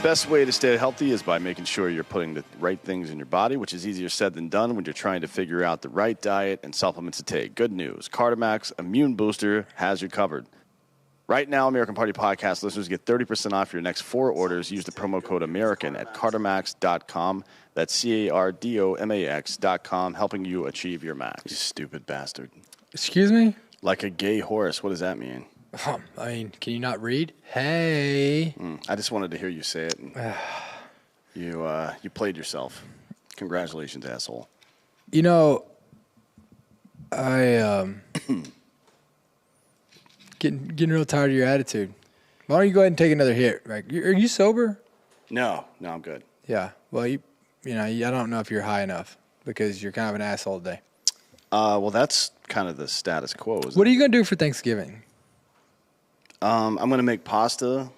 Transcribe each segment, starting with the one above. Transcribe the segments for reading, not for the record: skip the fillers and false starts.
Best way to stay healthy is by making sure you're putting the right things in your body, which is easier said than done when you're trying to figure out the right diet and supplements to take. Good news. Cardamax Immune Booster has you covered. Right now, American Party Podcast listeners get 30% off your next 4 orders. Use the promo code AMERICAN at Cardamax.com. That's CARDOMAX.com, helping you achieve your max. You stupid bastard. Excuse me? Like a gay horse. What does that mean? I mean, can you not read? Hey. I just wanted to hear you say it. And you played yourself. Congratulations, asshole. You know, I getting real tired of your attitude. Why don't you go ahead and take another hit? Like, are you sober? No, I'm good. Yeah. Well, you know, I don't know if you're high enough because you're kind of an asshole today. Well, that's kind of the status quo. What are you going to do for Thanksgiving? I'm going to make pasta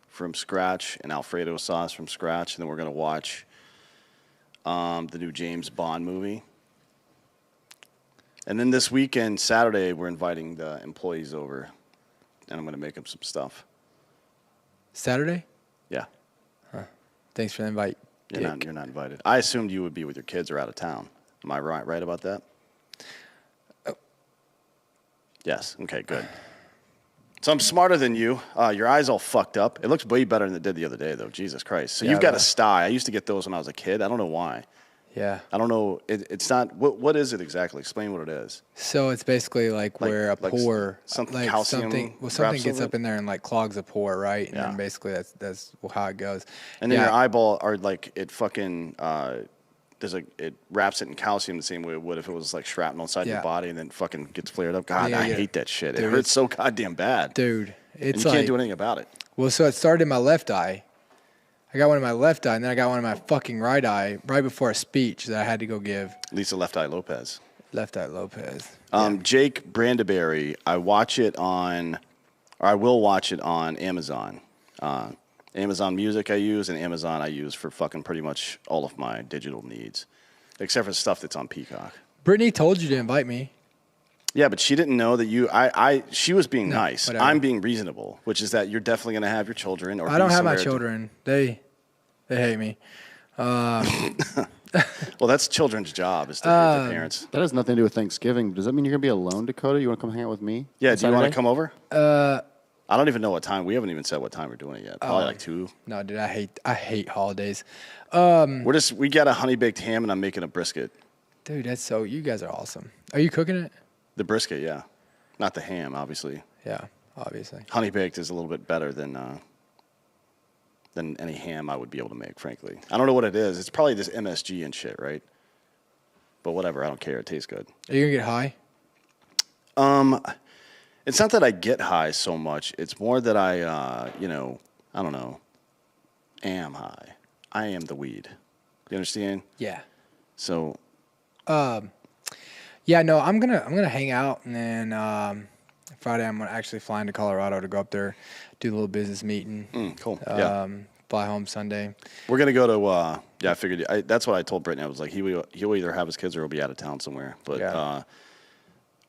from scratch and Alfredo sauce from scratch, and then we're going to watch the new James Bond movie. And then this weekend, Saturday, we're inviting the employees over, and I'm going to make them some stuff. Saturday? Yeah. Huh. Thanks for the invite. You're not invited. I assumed you would be with your kids or out of town. Am I right about that? Oh. Yes. Okay, good. So I'm smarter than you. Your eye's all fucked up. It looks way better than it did the other day, though. Jesus Christ. So you've got a sty. I used to get those when I was a kid. I don't know why. Yeah. I don't know. It's not. What is it exactly? Explain what it is. So it's basically like where a pore, something calcium something gets up in there and like clogs a pore, right? And yeah. then basically that's how it goes. And then your eyeball are like it fucking. It wraps it in calcium the same way it would if it was like shrapnel inside your body and then fucking gets flared up. God, I hate that shit. Dude, it hurts so goddamn bad. Dude, it's you can't do anything about it. Well, so it started in my left eye. I got one in my left eye, and then I got one in my fucking right eye right before a speech that I had to go give. Lisa Left Eye Lopez. Left Eye Lopez. Jake Brandeberry, I will watch it on Amazon. Amazon Music I use, and Amazon I use for fucking pretty much all of my digital needs, except for stuff that's on Peacock. Brittany told you to invite me. Yeah, but she didn't know that she was being nice. Whatever. I'm being reasonable, which is that you're definitely going to have your children. Or I don't have my children. They hate me. Well, that's children's job is to hate their parents. That has nothing to do with Thanksgiving. Does that mean you're going to be alone, Dakota? You want to come hang out with me? Yeah, do you want to come over? I don't even know what time. We haven't even said what time we're doing it yet. Probably like 2. No, dude, I hate holidays. We got a honey baked ham and I'm making a brisket. Dude, you guys are awesome. Are you cooking it? The brisket, yeah. Not the ham, obviously. Yeah, obviously. Honey baked is a little bit better than any ham I would be able to make, frankly. I don't know what it is. It's probably this MSG and shit, right? But whatever, I don't care. It tastes good. Are you gonna get high? It's not that I get high so much. It's more that I don't know, am high. I am the weed. You understand? Yeah. So. Yeah, no, I'm gonna hang out, and then Friday I'm gonna actually fly into Colorado to go up there, do a little business meeting. Cool. Fly home Sunday. We're gonna go to. I figured that's what I told Brittany. I was like, he'll either have his kids or he'll be out of town somewhere. But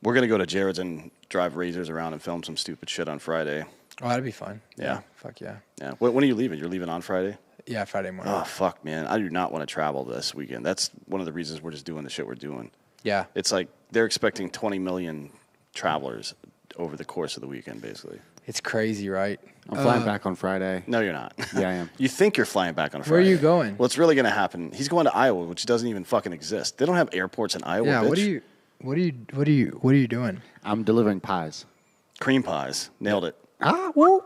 we're gonna go to Jared's and drive razors around and film some stupid shit on Friday. Oh, that'd be fun. Yeah. Fuck yeah. Yeah. When are you leaving? You're leaving on Friday? Yeah, Friday morning. Oh fuck, man! I do not want to travel this weekend. That's one of the reasons we're just doing the shit we're doing. Yeah. It's like they're expecting 20 million travelers over the course of the weekend, basically. It's crazy, right? I'm flying back on Friday. No, you're not. Yeah, I am. You think you're flying back on Friday. Where are you going? Well, it's really going to happen. He's going to Iowa, which doesn't even fucking exist. They don't have airports in Iowa, yeah, bitch. What are you doing? I'm delivering pies. Cream pies. Nailed it. Woo!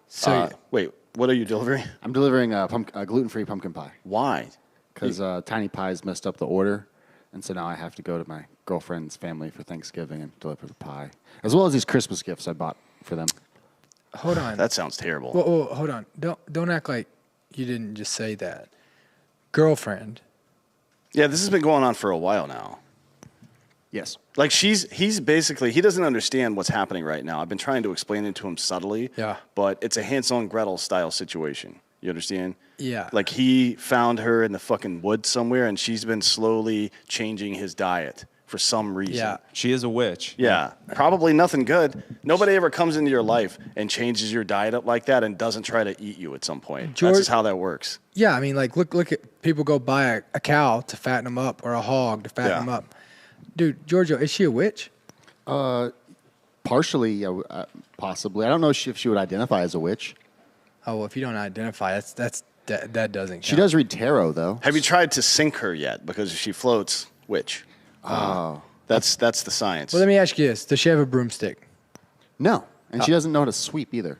So wait, what are you delivering? I'm delivering a gluten-free pumpkin pie. Why? Because Tiny Pies messed up the order, and so now I have to go to my girlfriend's family for Thanksgiving and deliver the pie, as well as these Christmas gifts I bought for them. Hold on. That sounds terrible. Whoa, hold on. Don't act like you didn't just say that. Girlfriend. Yeah, this has been going on for a while now. Yes. Like he's basically, he doesn't understand what's happening right now. I've been trying to explain it to him subtly. Yeah. But it's a Hansel and Gretel style situation. You understand? Yeah. Like he found her in the fucking woods somewhere, and she's been slowly changing his diet for some reason. Yeah. She is a witch. Yeah, probably nothing good. Nobody ever comes into your life and changes your diet up like that and doesn't try to eat you at some point. That's just how that works. Yeah, I mean, like, look at people go buy a cow to fatten them up or a hog to fatten them up. Dude, Giorgio, is she a witch? Partially, possibly. I don't know if she would identify as a witch. Oh, well, if you don't identify, that doesn't count. She does read tarot, though. Have you tried to sink her yet? Because if she floats, witch. Oh. That's the science. Well, let me ask you this. Does she have a broomstick? No. And she doesn't know how to sweep either.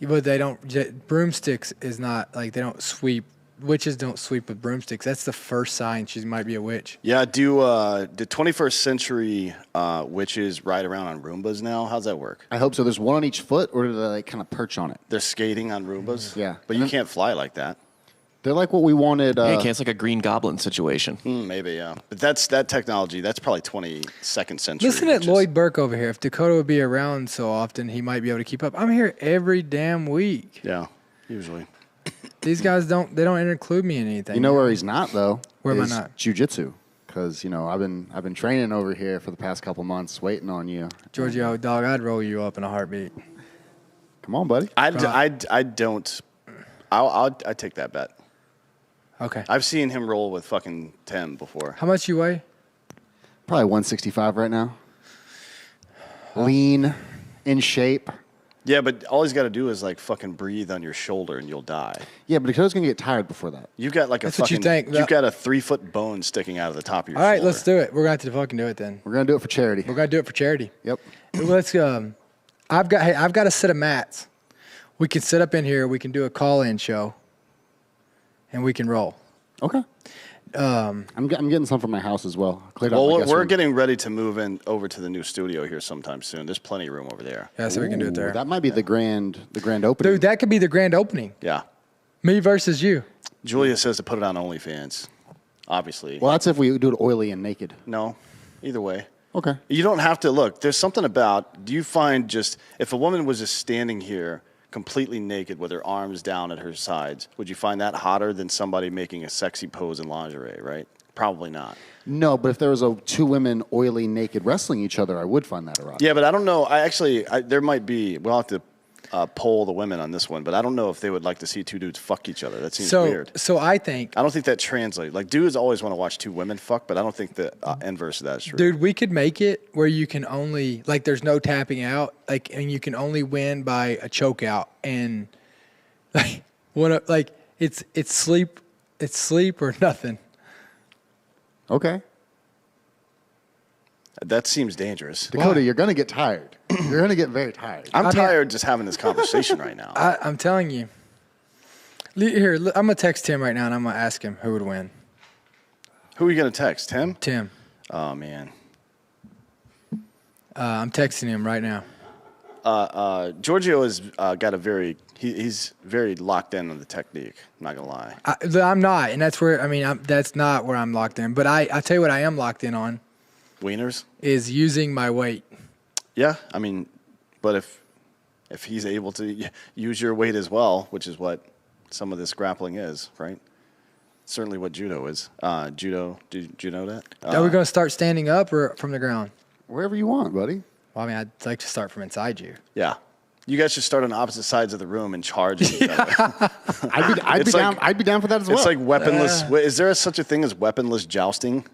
But they don't, broomsticks is not, like, they don't sweep. Witches don't sweep with broomsticks. That's the first sign she might be a witch. Yeah, do the 21st century witches ride around on Roombas now? How's that work? I hope so. There's one on each foot, or do they like kind of perch on it? They're skating on Roombas? Yeah. But you can't fly like that. They're like what we wanted. It's like a Green Goblin situation. Maybe, yeah. But that technology, that's probably 22nd century. Listen at Lloyd Burke over here. If Dakota would be around so often, he might be able to keep up. I'm here every damn week. Yeah, usually. These guys don't include me in anything. You know where he's not though? Where am I not? Jiu-jitsu. Because I've been training over here for the past couple months, waiting on you. Giorgio, dog, I'd roll you up in a heartbeat. Come on, buddy. I don't. I'd take that bet. Okay. I've seen him roll with fucking Tim before. How much you weigh? Probably 165 right now. Lean, in shape. Yeah, but all he's got to do is like fucking breathe on your shoulder and you'll die. Yeah, but Dakota's gonna get tired before that. You've got like That's a what you fucking. think. You've got a 3-foot bone sticking out of the top of your All right, shoulder. let's do it. We're going to have to fucking do it then. We're gonna do it for charity. We're going to do it for charity. Yep. Let's I've got a set of mats. We can sit up in here, we can do a call-in show, and we can roll. Okay. I'm getting some from my house as well. Cleared out my Well, guest we're room. getting ready to move in over to the new studio here sometime soon. There's plenty of room over there. Yeah, so we can do it there. That might be the grand opening. Dude, that could be the grand opening. Yeah. Me versus you. Julia says to put it on OnlyFans. Obviously. Well, that's if we do it oily and naked. No. Either way. Okay. You don't have to look. There's something about. Do you find just if a woman was just standing here completely naked with her arms down at her sides, would you find that hotter than somebody making a sexy pose in lingerie? Right? Probably not. No, but if there was two women oily naked wrestling each other, I would find that erotic. Yeah, but I don't know. There might be. We'll have to poll the women on this one, but I don't know if they would like to see two dudes fuck each other. That seems weird. So I think, I don't think that translates. Like dudes always want to watch two women fuck, but I don't think the inverse of that is true. dude, we could make it where you can only there's no tapping out, and you can only win by a choke out, and it's sleep or nothing. Okay. That seems dangerous. Dakota, you're going to get tired. You're going to get very tired. I'm tired just having this conversation right now. I'm telling you. Here, I'm going to text Tim right now, and I'm going to ask him who would win. Who are you going to text? Tim? Tim. Oh, man. I'm texting him right now. Giorgio has got a very he's very locked in on the technique. I'm not gonna lie. I'm not, and that's where that's not where I'm locked in. But I tell you what, I am locked in on Wieners is using my weight. Yeah, I mean, but if he's able to use your weight as well, which is what some of this grappling is, right? Certainly what judo is. Judo, do you know that? Are we going to start standing up or from the ground? Wherever you want, buddy. Well, I mean, I'd like to start from inside you. Yeah. You guys should start on opposite sides of the room and charge each other. I'd be down for that as well. It's like weaponless. Is there such a thing as weaponless jousting?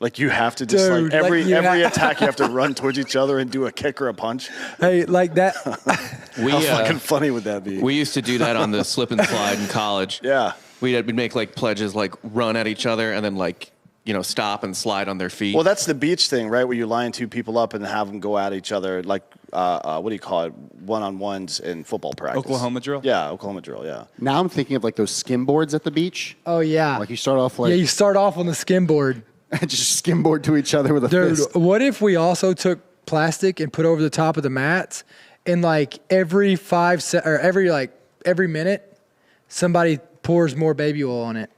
Like you have to just Dude, every attack you have to run towards each other and do a kick or a punch. Hey, like that. How fucking funny would that be? We used to do that on the slip and slide in college. Yeah. We'd make like pledges, like run at each other and then like, stop and slide on their feet. Well, that's the beach thing, right? Where you line two people up and have them go at each other, like what do you call it? One-on-ones in football practice. Oklahoma drill? Yeah, Oklahoma drill. Yeah. Now I'm thinking of like those skim boards at the beach. Oh yeah. Like you start off like you start off on the skim board. and just skim board to each other with a Dude, fist. what if we also took plastic and put over the top of the mats, and like every every minute, somebody pours more baby oil on it.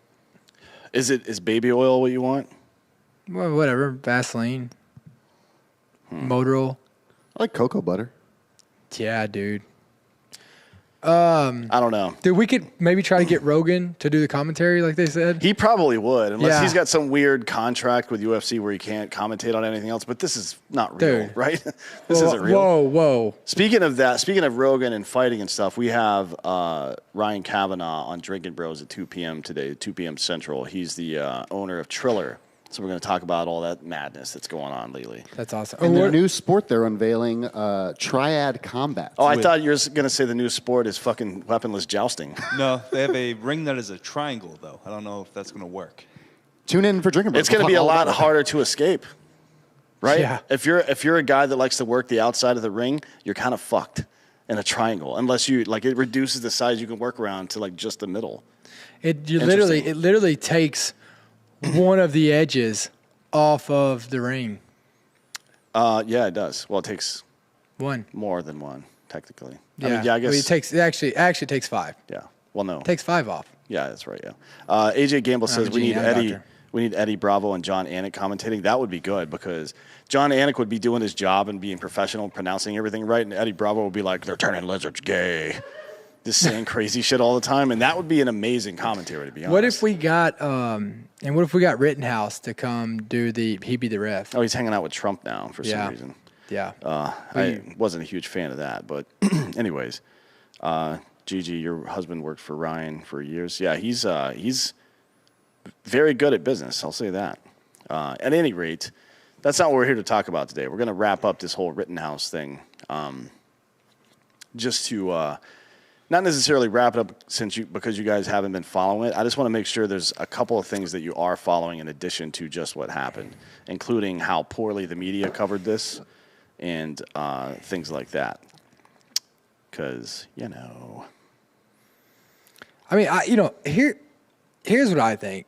Is baby oil what you want? Well, whatever, Vaseline, motor oil. I like cocoa butter. Yeah, dude. I don't know. Dude, we could maybe try to get Rogan to do the commentary like they said. He probably would, unless Yeah. he's got some weird contract with UFC where he can't commentate on anything else. But this is not real, Dude. right? This isn't real. Whoa. Speaking of Rogan and fighting and stuff, we have Ryan Kavanaugh on Drinking Bros at 2 p.m. today, 2 p.m. Central. He's the owner of Triller. So we're going to talk about all that madness that's going on lately. That's awesome. And Oh, the new sport they're unveiling, Triad Combat. Oh, I thought you were going to say the new sport is fucking weaponless jousting. No, they have a ring that is a triangle, though. I don't know if that's going to work. Tune in for Drinking Bros. It's going to be a lot harder to escape, right? Yeah. If you're a guy that likes to work the outside of the ring, you're kind of fucked in a triangle unless you like it reduces the size you can work around to like just the middle. It literally takes one of the edges off of the ring. Yeah, it does. Well, it takes One. more than one technically. Yeah. I mean, yeah, I guess it actually takes 5. Yeah. Well, no. It takes 5 off. Yeah, that's right. Yeah. AJ Gamble says a we need GM Eddie. doctor. We need Eddie Bravo and John Anik commentating. That would be good because John Anik would be doing his job and being professional, pronouncing everything right, and Eddie Bravo would be like, "They're turning lizards gay," just saying crazy shit all the time, and that would be an amazing commentary, to be honest. What if we got Rittenhouse to come do he'd be the ref? Oh, he's hanging out with Trump now for Yeah. some reason. Yeah. I wasn't a huge fan of that, but anyways, Gigi, your husband worked for Ryan for years. Yeah, he's very good at business. I'll say that. At any rate, that's not what we're here to talk about today. We're going to wrap up this whole Rittenhouse thing, just to not necessarily wrap it up because you guys haven't been following it. I just want to make sure there's a couple of things that you are following in addition to just what happened, including how poorly the media covered this and things like that. Because, I mean, here's what I think.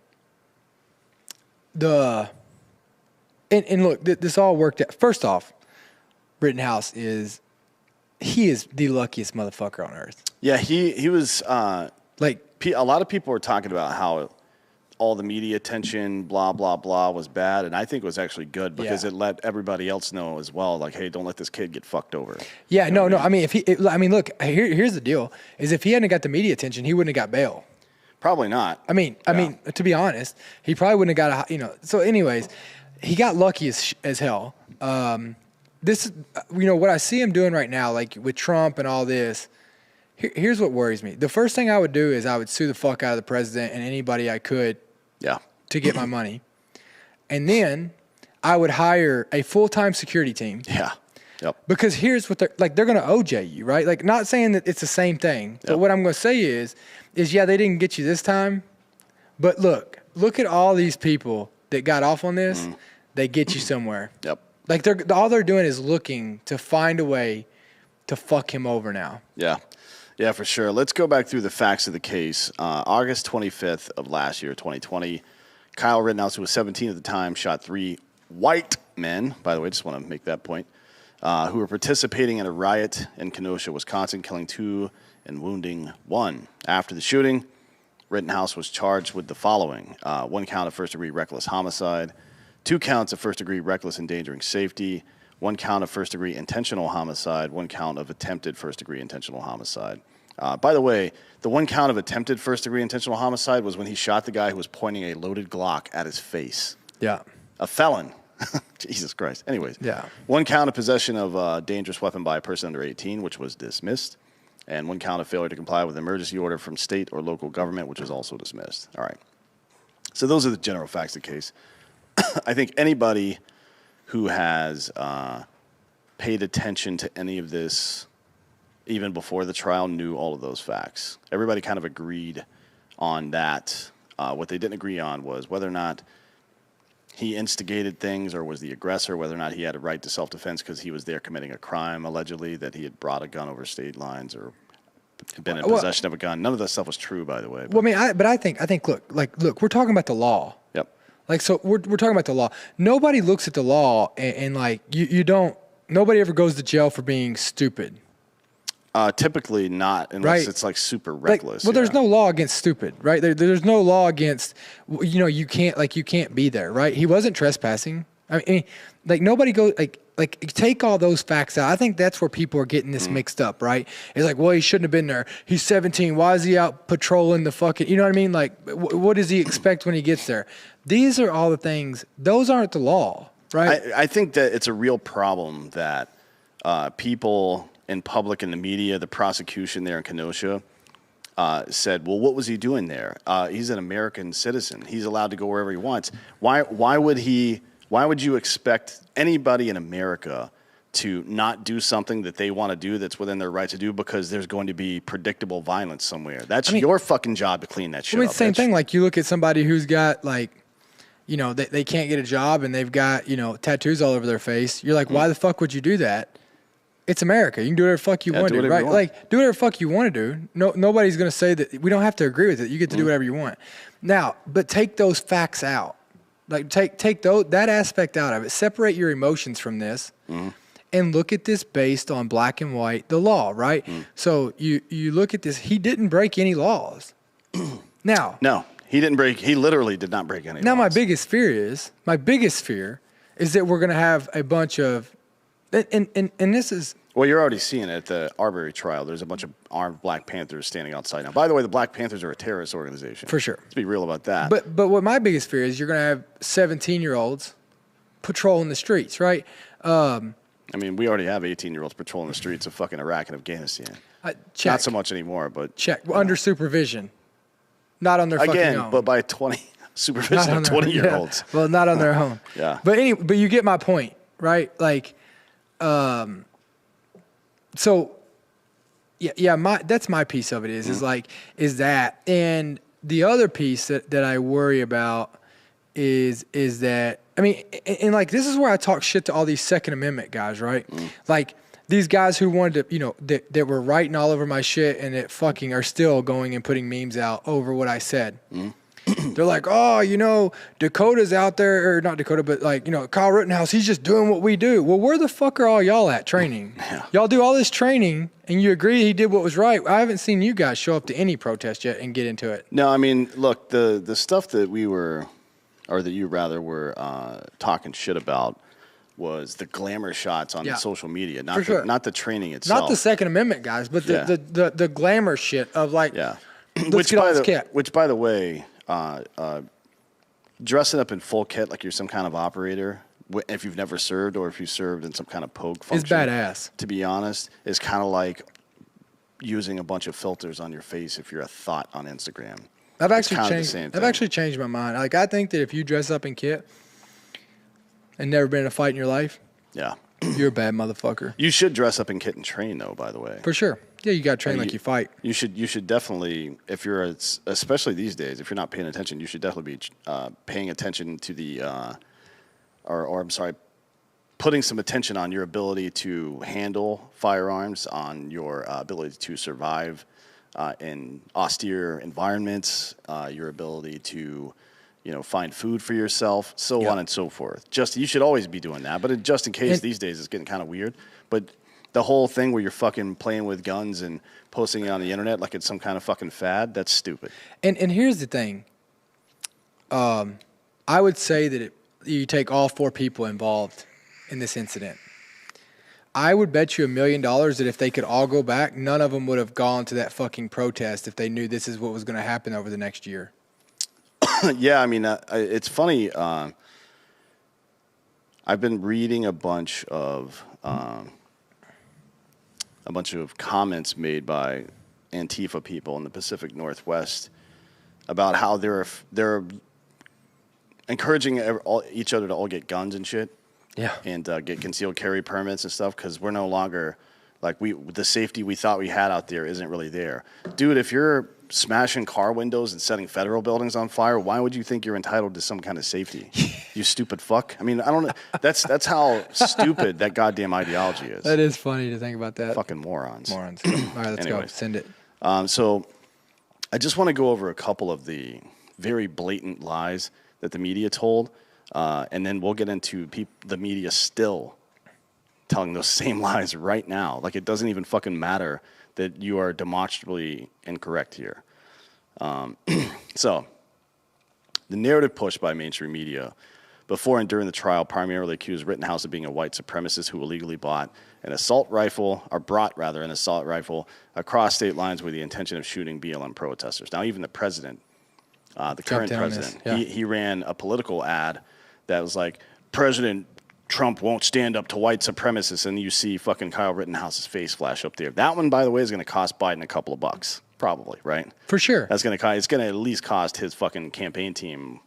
And look, this all worked out. First off, Rittenhouse is the luckiest motherfucker on earth. Yeah, he was Like, a lot of people were talking about how all the media attention, blah, blah, blah, was bad. And I think it was actually good because Yeah. it let everybody else know as well, like, hey, don't let this kid get fucked over. yeah, no. I mean, look, here's the deal: is if he hadn't got the media attention, he wouldn't have got bail. Probably not. I mean, to be honest, he probably wouldn't have got So, anyways, he got lucky as hell. This is, what I see him doing right now, like with Trump and all this. Here's what worries me. The first thing I would do is I would sue the fuck out of the president and anybody I could. Yeah. To get my money, and then I would hire a full-time security team. Yeah. Yep. Because here's what they're going to OJ you, right? Like, not saying that it's the same thing, but what I'm going to say is yeah, they didn't get you this time, but look at all these people that got off on this. They get you somewhere. Yep. Like all they're doing is looking to find a way to fuck him over now. Yeah. Yeah, for sure. Let's go back through the facts of the case. August 25th of last year, 2020, Kyle Rittenhouse, who was 17 at the time, shot 3 white men, by the way, just want to make that point, who were participating in a riot in Kenosha, Wisconsin, killing 2 and wounding 1. After the shooting, Rittenhouse was charged with the following: 1 count of first-degree reckless homicide, 2 counts of first-degree reckless endangering safety, 1 count of first-degree intentional homicide, 1 count of attempted first-degree intentional homicide. By the way, the 1 count of attempted first-degree intentional homicide was when he shot the guy who was pointing a loaded Glock at his face. Yeah. A felon. Jesus Christ. Anyways. Yeah. 1 count of possession of a dangerous weapon by a person under 18, which was dismissed. And 1 count of failure to comply with an emergency order from state or local government, which was also dismissed. All right. So those are the general facts of the case. I think anybody who has paid attention to any of this, even before the trial, knew all of those facts. Everybody kind of agreed on that. What they didn't agree on was whether or not he instigated things or was the aggressor, whether or not he had a right to self-defense because he was there committing a crime, allegedly, that he had brought a gun over state lines or been in possession of a gun. None of that stuff was true, by the way. Well, I think, look, we're talking about the law. Yep. Like, so we're talking about the law. Nobody looks at the law and like, you don't, nobody ever goes to jail for being stupid. Typically not, unless it's like super reckless. There's no law against stupid, right? There's no law against, you can't be there, right? He wasn't trespassing. I mean, like nobody goes like take all those facts out. I think that's where people are getting this mixed up, right? It's like, well, he shouldn't have been there. He's 17. Why is he out patrolling the fucking? You know what I mean? Like, what does he expect when he gets there? These are all the things. Those aren't the law, right? I think that it's a real problem that people in public, in the media, the prosecution there in Kenosha said, well, what was he doing there? He's an American citizen. He's allowed to go wherever he wants. Why would you expect anybody in America to not do something that they want to do that's within their right to do because there's going to be predictable violence somewhere? That's your fucking job to clean that shit up. Same thing. Like you look at somebody who's got like, you know, they can't get a job and they've got, you know, tattoos all over their face. You're like, why the fuck would you do that? It's America. You can do whatever the fuck you want to do, right? Like, do whatever the fuck you want to do. Nobody's going to say that. We don't have to agree with it. You get to do whatever you want. Now, but take those facts out. Like, take that aspect out of it. Separate your emotions from this and look at this based on black and white, the law, right? So you look at this. He didn't break any laws. Now. No, he didn't break. He literally did not break any laws. Now, my biggest fear is that we're going to have a bunch of, and this is. Well, you're already seeing it at the Arbory trial. There's a bunch of armed Black Panthers standing outside now. By the way, the Black Panthers are a terrorist organization. For sure. Let's be real about that. But what my biggest fear is you're going to have 17-year-olds patrolling the streets, right? I mean, we already have 18-year-olds patrolling the streets of fucking Iraq and Afghanistan. Check. Not so much anymore, but... Check. Under supervision. Not on their fucking own. Again, but by supervision of 20-year-olds. Yeah. Well, not on their own. Yeah. But you get my point, right? Like... So, that's my piece of it is that, and the other piece that I worry about is that, I mean, and like, this is where I talk shit to all these Second Amendment guys, right? Like these guys who wanted to, you know, that were writing all over my shit and that fucking are still going and putting memes out over what I said. They're like, oh, you know, Dakota's out there, or not Dakota, but like, you know, Kyle Rittenhouse, he's just doing what we do. Well, where the fuck are all y'all at training? Y'all do all this training and you agree he did what was right. I haven't seen you guys show up to any protest yet and get into it. No, I mean, look, the stuff that we were, or that you rather were talking shit about was the glamour shots on social media, not the training itself. Not the Second Amendment guys, but the glamour shit of like, which by the way, dressing up in full kit like you're some kind of operator, if you've never served or if you served in some kind of pogue function, is badass. To be honest, is kind of like using a bunch of filters on your face if you're a thought on Instagram. I've actually changed my mind. Like, I think that if you dress up in kit and never been in a fight in your life, you're a bad motherfucker. You should dress up in kit and train, though. By the way, for sure. Yeah, you got to train like you fight. You should definitely, if you're, especially these days, if you're not paying attention, you should definitely be paying attention to the, putting some attention on your ability to handle firearms, on your ability to survive in austere environments, your ability to, you know, find food for yourself, so on and so forth. You should always be doing that, but just in case these days it's getting kind of weird. But the whole thing where you're fucking playing with guns and posting it on the internet like it's some kind of fucking fad, that's stupid. And here's the thing. I would say that you take all 4 people involved in this incident. I would bet you $1 million that if they could all go back, none of them would have gone to that fucking protest if they knew this is what was going to happen over the next year. Yeah, I mean, it's funny. I've been reading a bunch of comments made by Antifa people in the Pacific Northwest about how they're encouraging each other to all get guns and shit. Yeah. And get concealed carry permits and stuff because we're no longer, like, the safety we thought we had out there isn't really there. Dude, if you're smashing car windows and setting federal buildings on fire, why would you think you're entitled to some kind of safety? You stupid fuck. I mean, I don't know. That's how stupid that goddamn ideology is. That is funny to think about that. Fucking morons. All right, let's go. Send it. So I just want to go over a couple of the very blatant lies that the media told, and then we'll get into the media still telling those same lies right now. Like, it doesn't even fucking matter that you are demonstrably incorrect here. So the narrative pushed by mainstream media before and during the trial, primarily accused Rittenhouse of being a white supremacist who illegally brought an assault rifle across state lines with the intention of shooting BLM protesters. Now, even the president, the current president, he ran a political ad that was like, President Trump won't stand up to white supremacists, and you see fucking Kyle Rittenhouse's face flash up there. That one, by the way, is going to cost Biden a couple of bucks, probably, right? For sure. It's going to at least cost his fucking campaign team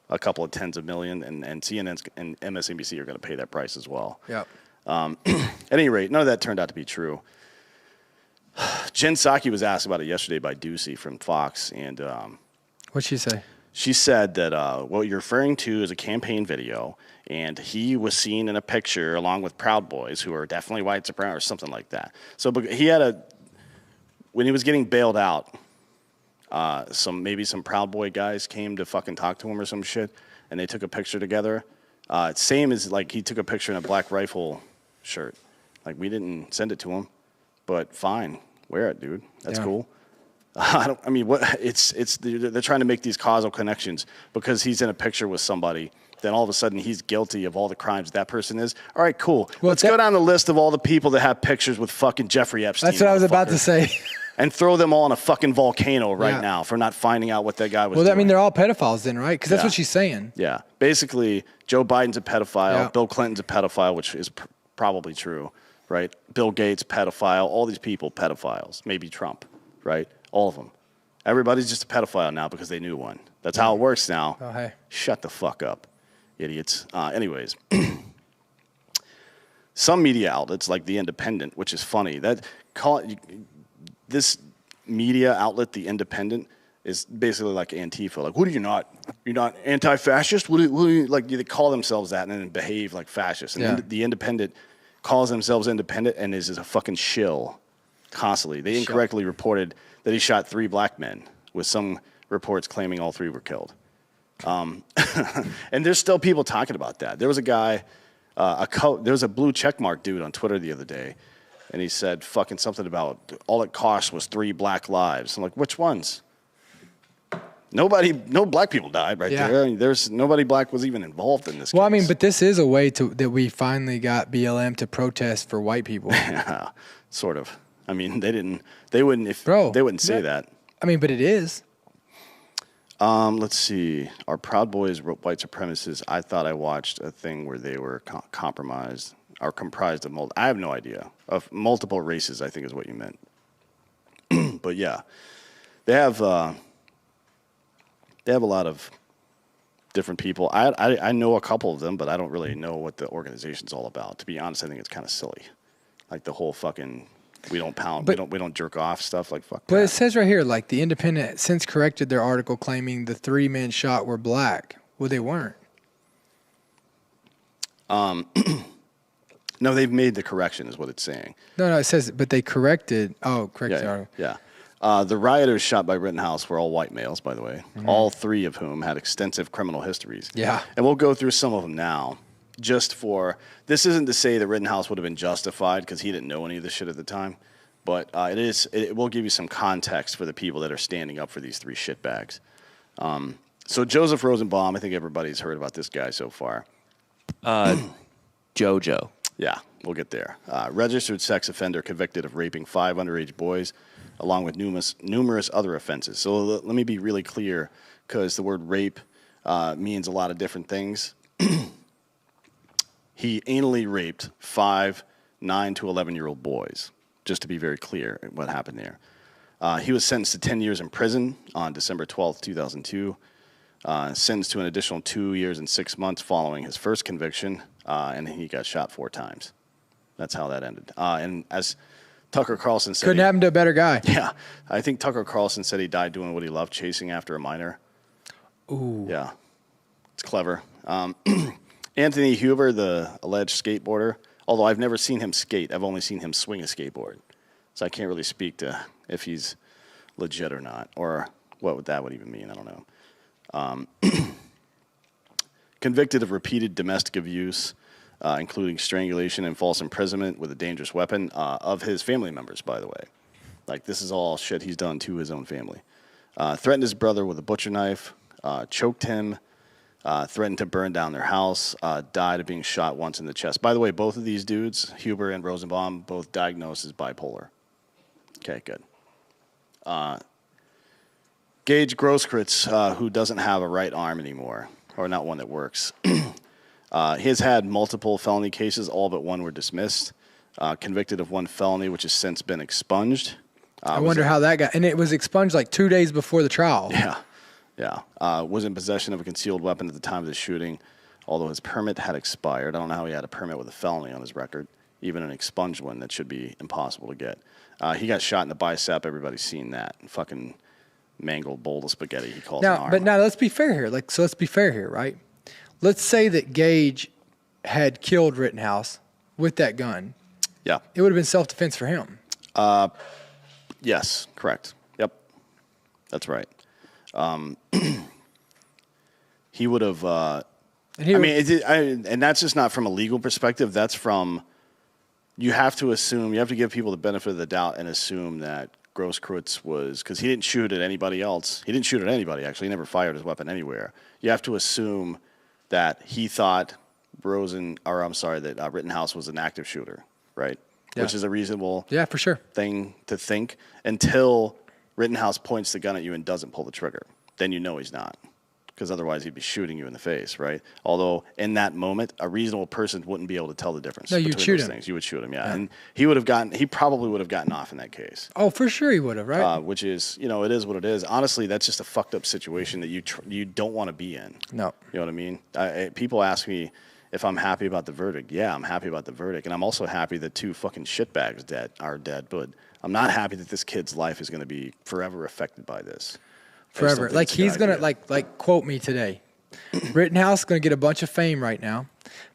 a couple of tens of million, and CNN and MSNBC are going to pay that price as well. Yeah. At any rate, none of that turned out to be true. Jen Psaki was asked about it yesterday by Ducey from Fox, and what'd she say? She said that what you're referring to is a campaign video, and he was seen in a picture along with Proud Boys, who are definitely white supremacists or something like that. So he had when he was getting bailed out, some Proud Boy guys came to fucking talk to him or some shit, and they took a picture together. Same as like he took a picture in a Black Rifle shirt. Like we didn't send it to him, but fine, wear it, dude. That's cool. They're trying to make these causal connections because he's in a picture with somebody. Then all of a sudden he's guilty of all the crimes that person is. All right, cool. Well, Let's go down the list of all the people that have pictures with fucking Jeffrey Epstein. That's what I was about to say. And throw them all in a fucking volcano right now for not finding out what that guy was doing. Well, I mean, they're all pedophiles then, right? Because that's what she's saying. Yeah. Basically, Joe Biden's a pedophile. Bill Clinton's a pedophile, which is probably true, right? Bill Gates, pedophile. All these people, pedophiles. Maybe Trump, right? All of them. Everybody's just a pedophile now because they knew one. That's how it works now. Oh, hey. Shut the fuck up, idiots. Anyways, some media outlets like The Independent, which is funny, this media outlet, The Independent, is basically like Antifa. Like, what are you not? You're not anti-fascist? What do you like? They call themselves that and then behave like fascists. And The Independent calls themselves independent and is a fucking shill constantly. They incorrectly reported that he shot 3 black men, with some reports claiming all 3 were killed. And there's still people talking about that. There was a guy, there was a blue checkmark dude on Twitter the other day, and he said fucking something about all it cost was 3 black lives. I'm like, which ones? No black people died there. I mean, nobody black was even involved in this case. I mean, but this is a way that we finally got BLM to protest for white people. Yeah, sort of. I mean, they wouldn't say that. I mean, but it is. Let's see. Are Proud Boys white supremacists? I thought I watched a thing where they were comprised of I have no idea. Of multiple races, I think is what you meant. But yeah, they have a lot of different people. I know a couple of them, but I don't really know what the organization's all about. To be honest, I think it's kind of silly. Like the whole fucking we don't pound, we don't jerk off stuff like fuck. But it says right here, like The Independent since corrected their article claiming the 3 men shot were black. Well, they weren't. No, they've made the correction, is what it's saying. No, it says, but they corrected. Oh, correct. Yeah. The rioters shot by Rittenhouse were all white males, by the way. Mm-hmm. All 3 of whom had extensive criminal histories. Yeah. And we'll go through some of them now. This isn't to say that Rittenhouse would have been justified because he didn't know any of this shit at the time, but it will give you some context for the people that are standing up for these 3 shitbags. So Joseph Rosenbaum, I think everybody's heard about this guy so far. JoJo. Yeah, we'll get there. Registered sex offender convicted of raping 5 underage boys, along with numerous other offenses. So let me be really clear, because the word rape means a lot of different things. He anally raped 5 9 to 11-year-old boys, just to be very clear what happened there. He was sentenced to 10 years in prison on December 12th, 2002, sentenced to an additional 2 years and 6 months following his first conviction, and he got shot 4 times. That's how that ended. And as Tucker Carlson said... Couldn't happen to a better guy. Yeah. I think Tucker Carlson said he died doing what he loved, chasing after a minor. Ooh. Yeah. It's clever. Anthony Huber, the alleged skateboarder, although I've never seen him skate, I've only seen him swing a skateboard. So I can't really speak to if he's legit or not, or what that would even mean. I don't know. Convicted of repeated domestic abuse, including strangulation and false imprisonment with a dangerous weapon of his family members, by the way. Like, this is all shit he's done to his own family. Threatened his brother with a butcher knife, choked him, threatened to burn down their house, died of being shot once in the chest. By the way, both of these dudes, Huber and Rosenbaum, both diagnosed as bipolar. Okay, good. Gage Groskritz, who doesn't have a right arm anymore, or not one that works, he's had multiple felony cases, all but one were dismissed. Convicted of one felony, which has since been expunged. I wonder how that got, and it was expunged like 2 days before the trial. Yeah. Was in possession of a concealed weapon at the time of the shooting, although his permit had expired. I don't know how he had a permit with a felony on his record, even an expunged one that should be impossible to get. He got shot in the bicep. Everybody's seen that. Fucking mangled bowl of spaghetti, he calls an arm. But now let's be fair here. So let's be fair here, right? Let's say that Gage had killed Rittenhouse with that gun. Yeah. It would have been self-defense for him. Yes, correct. Yep. That's right. He would have. And that's just not from a legal perspective. That's from. You have to give people the benefit of the doubt and assume that Groskritz was, because he didn't shoot at anybody else. He didn't shoot at anybody, actually. He never fired his weapon anywhere. You have to assume that he thought that Rittenhouse was an active shooter, right? Yeah. Which is a reasonable for sure thing to think until Rittenhouse points the gun at you and doesn't pull the trigger. Then you know he's not, because otherwise he'd be shooting you in the face, right? Although in that moment, a reasonable person wouldn't be able to tell the difference. No, you'd shoot him. Things. You would shoot him, yeah. And he probably would have gotten off in that case. Oh, for sure he would have, right? Which is, it is what it is. Honestly, that's just a fucked up situation that you don't want to be in. No. You know what I mean? People ask me if I'm happy about the verdict. Yeah, I'm happy about the verdict. And I'm also happy that 2 fucking shitbags are dead. But I'm not happy that this kid's life is going to be forever affected by this. Forever. Like he's going to, like quote me today. Rittenhouse is going to get a bunch of fame right now.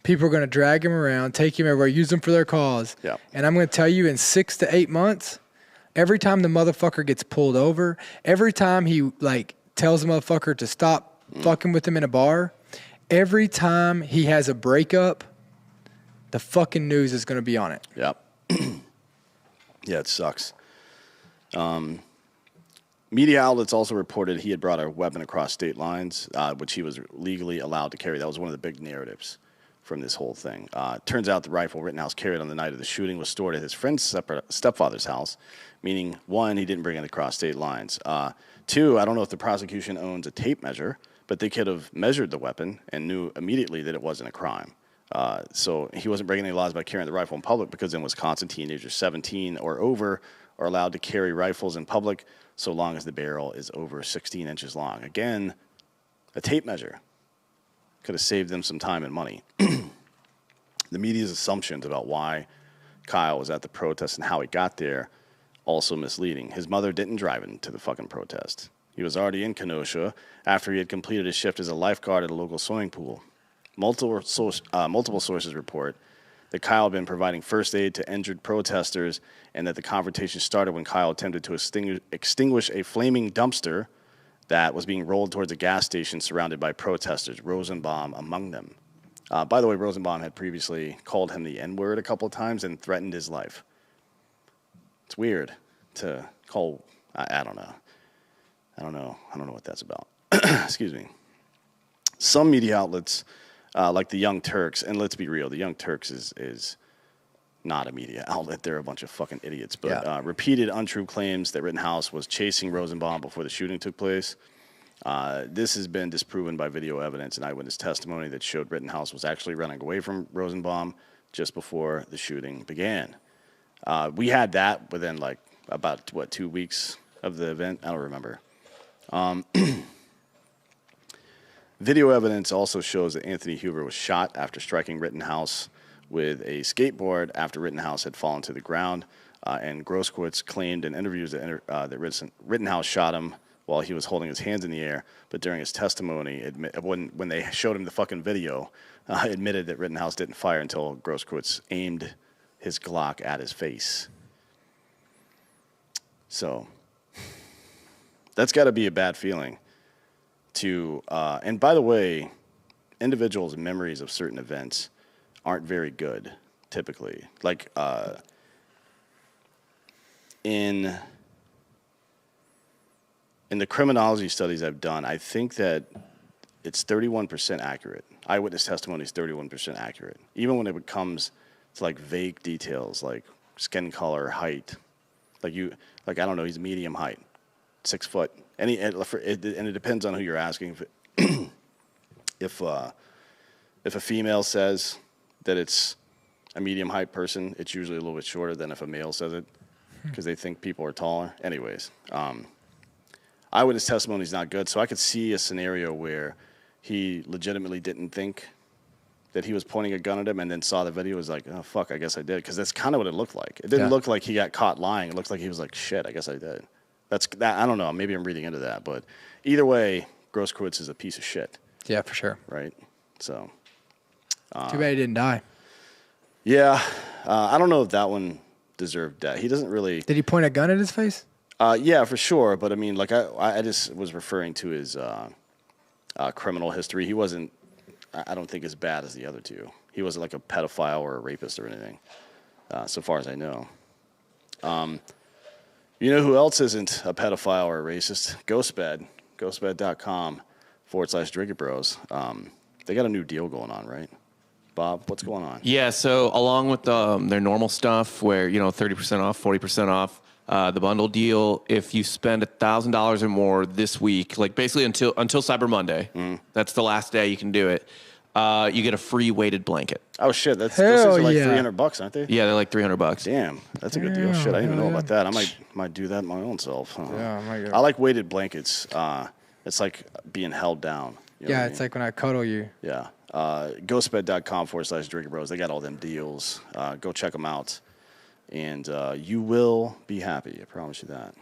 People are going to drag him around, take him everywhere, use him for their cause. Yeah. And I'm going to tell you, in 6 to 8 months, every time the motherfucker gets pulled over, every time he tells the motherfucker to stop fucking with him in a bar, every time he has a breakup, the fucking news is going to be on it. Yep. Yeah, it sucks. Media outlets also reported he had brought a weapon across state lines, which he was legally allowed to carry. That was one of the big narratives from this whole thing. Turns out the rifle Rittenhouse carried on the night of the shooting was stored at his friend's stepfather's house, meaning, 1, he didn't bring it across state lines. 2, I don't know if the prosecution owns a tape measure, but they could have measured the weapon and knew immediately that it wasn't a crime. So he wasn't breaking any laws by carrying the rifle in public, because in Wisconsin, teenagers 17 or over are allowed to carry rifles in public so long as the barrel is over 16 inches long. Again, a tape measure could have saved them some time and money. The media's assumptions about why Kyle was at the protest and how he got there, also misleading. His mother didn't drive him to the fucking protest. He was already in Kenosha after he had completed his shift as a lifeguard at a local swimming pool. Multiple sources report that Kyle had been providing first aid to injured protesters, and that the confrontation started when Kyle attempted to extinguish a flaming dumpster that was being rolled towards a gas station surrounded by protesters, Rosenbaum among them. By the way, Rosenbaum had previously called him the N-word a couple of times and threatened his life. It's weird to call, I don't know. I don't know what that's about. Excuse me. Some media outlets, like the Young Turks, and let's be real, the Young Turks is not a media outlet. They're a bunch of fucking idiots. But repeated untrue claims that Rittenhouse was chasing Rosenbaum before the shooting took place. This has been disproven by video evidence and eyewitness testimony that showed Rittenhouse was actually running away from Rosenbaum just before the shooting began. We had that within about 2 weeks of the event. I don't remember. Video evidence also shows that Anthony Huber was shot after striking Rittenhouse with a skateboard after Rittenhouse had fallen to the ground. And Groskritz claimed in interviews that Rittenhouse shot him while he was holding his hands in the air. But during his testimony, when they showed him the fucking video, admitted that Rittenhouse didn't fire until Groskritz aimed his Glock at his face. So that's got to be a bad feeling. And by the way, individuals' memories of certain events aren't very good, typically. In the criminology studies I've done, I think that it's 31% accurate. Eyewitness testimony is 31% accurate. Even when it comes to like vague details like skin color, height. I don't know, he's medium height, 6 foot. And it depends on who you're asking. If a female says that it's a medium height person, it's usually a little bit shorter than if a male says it, because they think people are taller. Anyways, eyewitness testimony is not good. So I could see a scenario where he legitimately didn't think that he was pointing a gun at him, and then saw the video, was like, oh, fuck, I guess I did. Because that's kind of what it looked like. It didn't look like he got caught lying. It looked like he was like, shit, I guess I did. I don't know. Maybe I'm reading into that. But either way, Groskritz is a piece of shit. Yeah, for sure. Right? So. Too bad he didn't die. Yeah. I don't know if that one deserved death. He doesn't really. Did he point a gun at his face? Yeah, for sure. But I mean, like, I just was referring to his criminal history. He wasn't, I don't think, as bad as the other two. He wasn't like a pedophile or a rapist or anything, so far as I know. You know who else isn't a pedophile or a racist? Ghostbed. Ghostbed.com/Drinking Bros. They got a new deal going on, right? Bob, what's going on? Yeah, so along with their normal stuff where, 30% off, 40% off, the bundle deal, if you spend $1,000 or more this week, like basically until Cyber Monday, that's the last day you can do it, you get a free weighted blanket. Oh, shit. Those Hell things are like yeah. $300, aren't they? Yeah, they're like $300. Damn, that's a good deal. Shit, I didn't even know about that. I might do that my own self. Yeah, I might get it. I like weighted blankets. It's like being held down. You know what I It's mean? like when I cuddle you. Yeah. Ghostbed.com/Drinking Bros. They got all them deals. Go check them out. And you will be happy. I promise you that.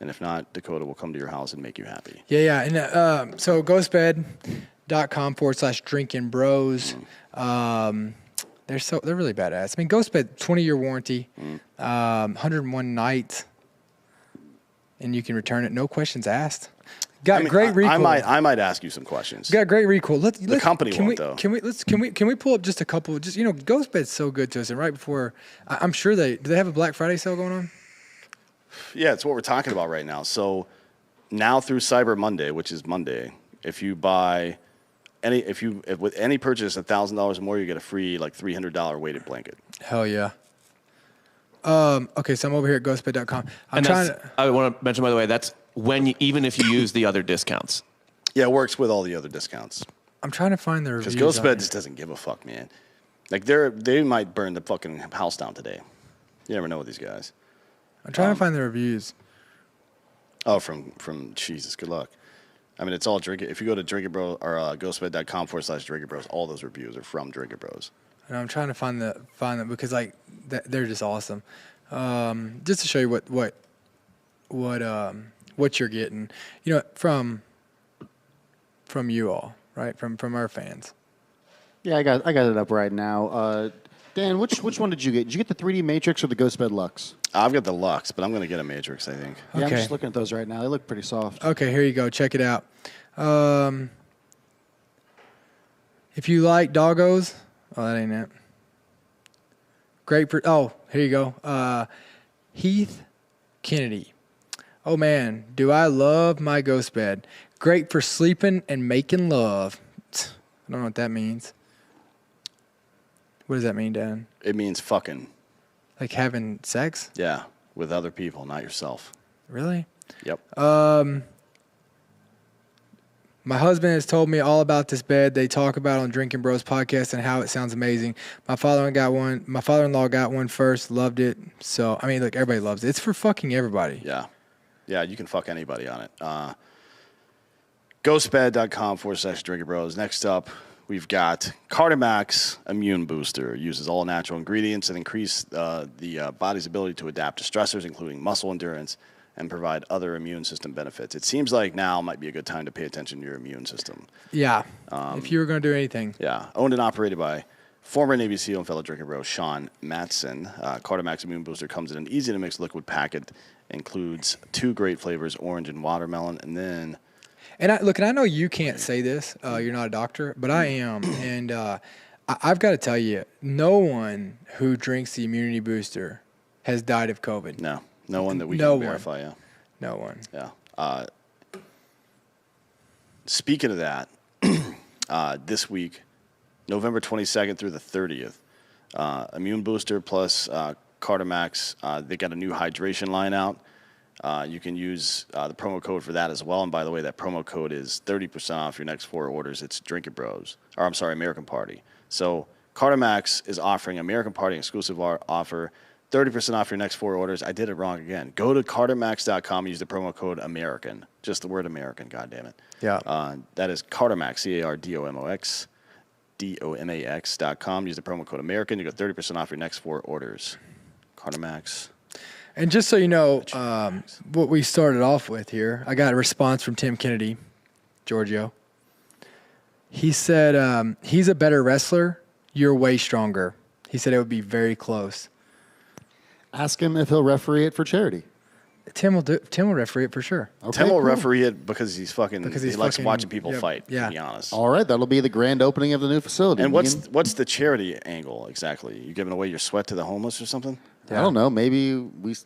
And if not, Dakota will come to your house and make you happy. Yeah. And so ghostbed.com/Drinking Bros. They're really badass. I mean, Ghostbed, 20-year warranty, 101 nights, and you can return it. No questions asked. Got great recall. I might ask you some questions. Got great recall. The company won't, though. Can we pull up just a couple? Just Ghostbed's so good to us. And right before, I'm sure do they have a Black Friday sale going on? Yeah, it's what we're talking about right now. So now through Cyber Monday, which is Monday, if you buy with any purchase $1,000 or more, you get a free like $300 weighted blanket. Hell yeah. Okay, so I'm over here at ghostbed.com. I want to mention, by the way, that's even if you use the other discounts. Yeah, it works with all the other discounts. I'm trying to find the reviews. Because Ghostbed just doesn't give a fuck, man. Like they might burn the fucking house down today. You never know with these guys. I'm trying to find the reviews. Oh, from Jesus, good luck. I mean, it's all Drinking. If you go to Drinking Bros or ghostbed.com/Drinking Bros, all those reviews are from Drinking Bros. And I'm trying to find them because like they're just awesome. Just to show you what you're getting, from you all, right? From our fans. Yeah, I got it up right now. Dan, which one did you get? Did you get the 3D Matrix or the Ghostbed Lux? I've got the Lux, but I'm going to get a Matrix, I think. Yeah, I'm Okay. just looking at those right now. They look pretty soft. Okay, here you go. Check it out. If you like doggos, that ain't it. Here you go. Heath Kennedy. Oh man, do I love my ghost bed. Great for sleeping and making love. I don't know what that means. What does that mean, Dan? It means fucking. Like having sex? Yeah, with other people, not yourself. Really? Yep. My husband has told me all about this bed. They talk about it on Drinking Bros podcast and how it sounds amazing. My father-in-law got one first, loved it. So, I mean, look, everybody loves it. It's for fucking everybody. Yeah. Yeah, you can fuck anybody on it. Ghostbed.com/Drinking Bros. Next up, we've got Cardamax Immune Booster. Uses all natural ingredients and increase the body's ability to adapt to stressors, including muscle endurance, and provide other immune system benefits. It seems like now might be a good time to pay attention to your immune system. Yeah. If you were going to do anything. Yeah. Owned and operated by former Navy SEAL and fellow Drinking Bro Sean Matson. Cardamax Immune Booster comes in an easy-to-mix liquid packet. Includes 2 great flavors, orange and watermelon, and then... And I know you can't say this. You're not a doctor, but I am. And I've got to tell you, no one who drinks the immunity booster has died of COVID. No one that we can verify, yeah. No one. Yeah. speaking of that, this week, November 22nd through the 30th, Immune Booster plus Cardamax, they got a new hydration line out. You can use the promo code for that as well. And by the way, that promo code is 30% off your next 4 orders. It's Drinking Bros. Or I'm sorry, American Party. So Cardamax is offering American Party exclusive offer, 30% off your next 4 orders. I did it wrong again. Go to Cardamax.com, use the promo code American. Just the word American, goddammit. Yeah. That is Cardamax, Cardomox, DOMAX.com. Use the promo code American. You get 30% off your next 4 orders. Cardamax. And just so you know, what we started off with here, I got a response from Tim Kennedy, Giorgio. He said, he's a better wrestler. You're way stronger. He said it would be very close. Ask him if he'll referee it for charity. Tim will referee it for sure. Okay, Tim will cool. referee it because he likes fucking- watching people yep, fight, yeah. to be honest. All right, that'll be the grand opening of the new facility. And Me what's the charity angle exactly? You giving away your sweat to the homeless or something? I don't know. Maybe we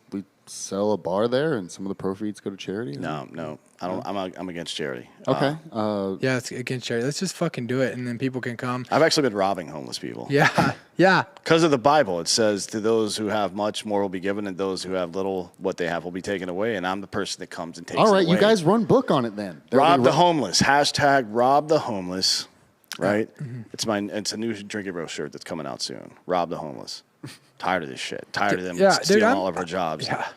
sell a bar there, and some of the proceeds go to charity. No. I don't. I'm against charity. Okay. Yeah, it's against charity. Let's just fucking do it, and then people can come. I've actually been robbing homeless people. Yeah, yeah. Because of the Bible, it says, to those who have much, more will be given, and those who have little, what they have will be taken away. And I'm the person that comes and takes All right, it away. you guys run book on it then. Rob the homeless. Hashtag rob the homeless. Right? Mm-hmm. It's a new Drinking Bro shirt that's coming out soon. Rob the homeless. Tired of this shit. Tired of them yeah, stealing dude, all of our jobs. Yeah.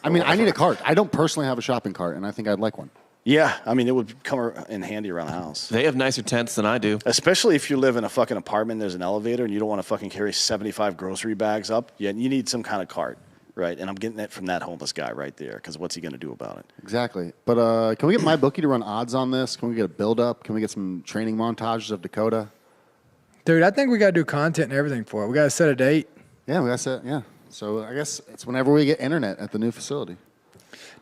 I mean, I need a cart. I don't personally have a shopping cart, and I think I'd like one. Yeah, I mean, it would come in handy around the house. They have nicer tents than I do. Especially if you live in a fucking apartment, there's an elevator, and you don't want to fucking carry 75 grocery bags up. Yeah, you need some kind of cart, right? And I'm getting it from that homeless guy right there, because what's he going to do about it? Exactly. But can we get my bookie to run odds on this? Can we get a build-up? Can we get some training montages of Dakota? Dude, I think we got to do content and everything for it. We got to set a date. Yeah, we got to. Yeah. So I guess it's whenever we get internet at the new facility.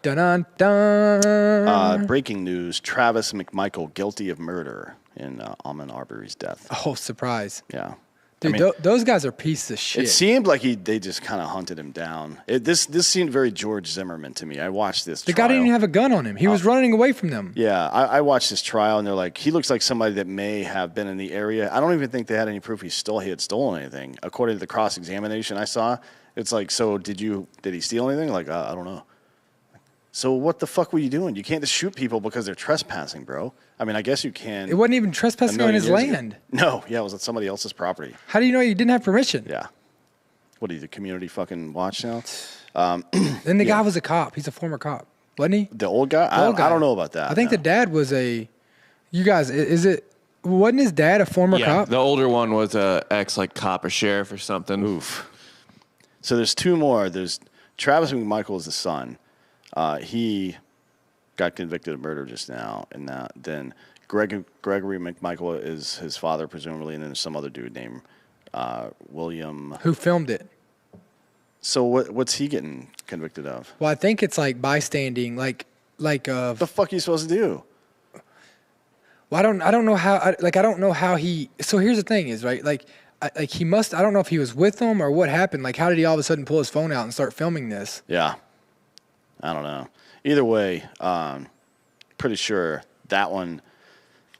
Dun dun. Breaking news, Travis Mcmichael guilty of murder in Almond Arbery's death. Oh, surprise. Yeah. Dude, I mean, those guys are pieces of shit. it seemed like they just kind of hunted him down. This seemed very George Zimmerman to me. I watched this the trial. guy didn't even have a gun on him. He was running away from them. Yeah, I watched this trial, and they're like, he looks like somebody that may have been in the area. I don't even think they had any proof he had stolen anything. According to the cross-examination I saw, it's like, so did he steal anything? Like, I don't know. So what the fuck were you doing? You can't just shoot people because they're trespassing, bro. I mean, I guess you can. It wasn't even trespassing on his years ago. land. No, yeah, it was on somebody else's property. How do you know you didn't have permission? Yeah. What are you, the community fucking watch now? Then the guy was a cop. He's a former cop, wasn't he? The old guy? The old guy. I don't know about that. I think the dad was you guys, wasn't his dad a former cop? The older one was a ex cop or sheriff or something. Oof. So there's 2 more. There's Travis Mcmichael is the son. He got convicted of murder just now, and then Gregory Mcmichael is his father, presumably, and then there's some other dude named William. Who filmed it? So what's he getting convicted of? Well, I think it's like bystanding, like What the fuck are you supposed to do? Well, I don't know how. I don't know how he. So here's the thing: is right. He must. I don't know if he was with them or what happened. Like, how did he all of a sudden pull his phone out and start filming this? Yeah. I don't know. Either way, pretty sure that one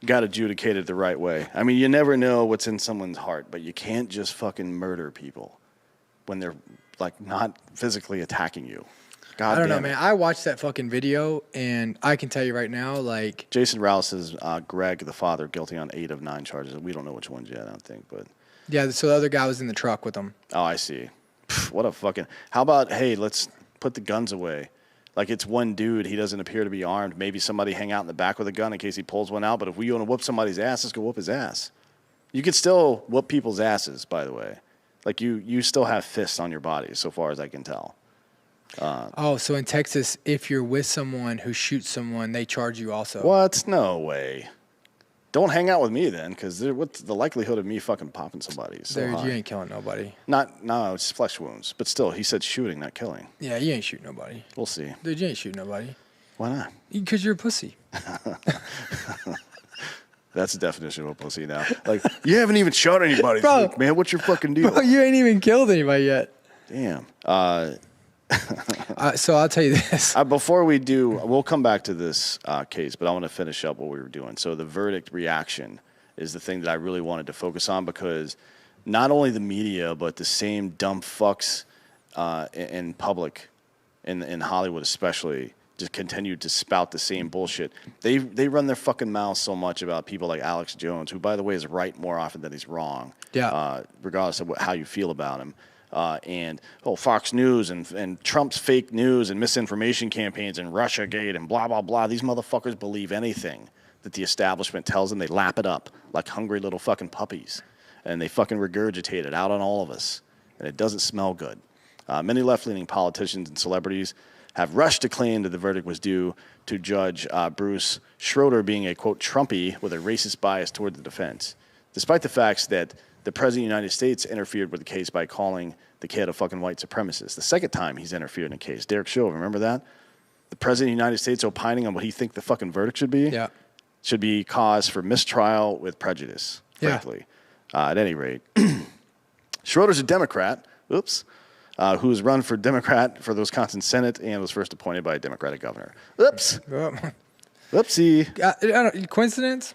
got adjudicated the right way. I mean, you never know what's in someone's heart, but you can't just fucking murder people when they're not physically attacking you. God I don't know, damn it. man. I watched that fucking video, and I can tell you right now, Jason Rouse says Greg, the father, guilty on 8 of 9 charges. We don't know which ones yet, I don't think, but. Yeah, so the other guy was in the truck with him. Oh, I see. Pff, what a fucking. How about, hey, let's put the guns away. Like, it's one dude. He doesn't appear to be armed. Maybe somebody hang out in the back with a gun in case he pulls one out. But if we want to whoop somebody's ass, let's go whoop his ass. You could still whoop people's asses, by the way. Like, you still have fists on your body, so far as I can tell. So in Texas, if you're with someone who shoots someone, they charge you also. What? No way. Don't hang out with me then, because what's the likelihood of me fucking popping somebody? So Dude, high. you ain't killing nobody. No, it's flesh wounds. But still, he said shooting, not killing. Yeah, you ain't shooting nobody. We'll see. Dude, you ain't shooting nobody. Why not? Because you're a pussy. That's the definition of a pussy now. Like, you haven't even shot anybody. Bro. Like, man, what's your fucking deal? Bro, you ain't even killed anybody yet. Damn. I So I'll tell you this. Before we do, we'll come back to this case, but I want to finish up what we were doing. So the verdict reaction is the thing that I really wanted to focus on, because not only the media, but the same dumb fucks in public, in Hollywood especially, just continue to spout the same bullshit. They run their fucking mouths so much about people like Alex Jones, who, by the way, is right more often than he's wrong. Yeah. Regardless of how you feel about him. And Fox News and Trump's fake news and misinformation campaigns and Russiagate and blah, blah, blah. These motherfuckers believe anything that the establishment tells them. They lap it up like hungry little fucking puppies. And they fucking regurgitate it out on all of us. And it doesn't smell good. Many left-leaning politicians and celebrities have rushed to claim that the verdict was due to Judge Bruce Schroeder being a, quote, Trumpy with a racist bias toward the defense, despite the facts that the President of the United States interfered with the case by calling the kid a fucking white supremacist. The second time he's interfered in a case. Derek Chauvin, remember that? The President of the United States opining on what he thinks the fucking verdict should be? Yeah. Should be cause for mistrial with prejudice, frankly. At any rate. Schroeder's a Democrat. Oops. Who has run for Democrat for the Wisconsin Senate and was first appointed by a Democratic governor. Oops. Whoopsie. Coincidence?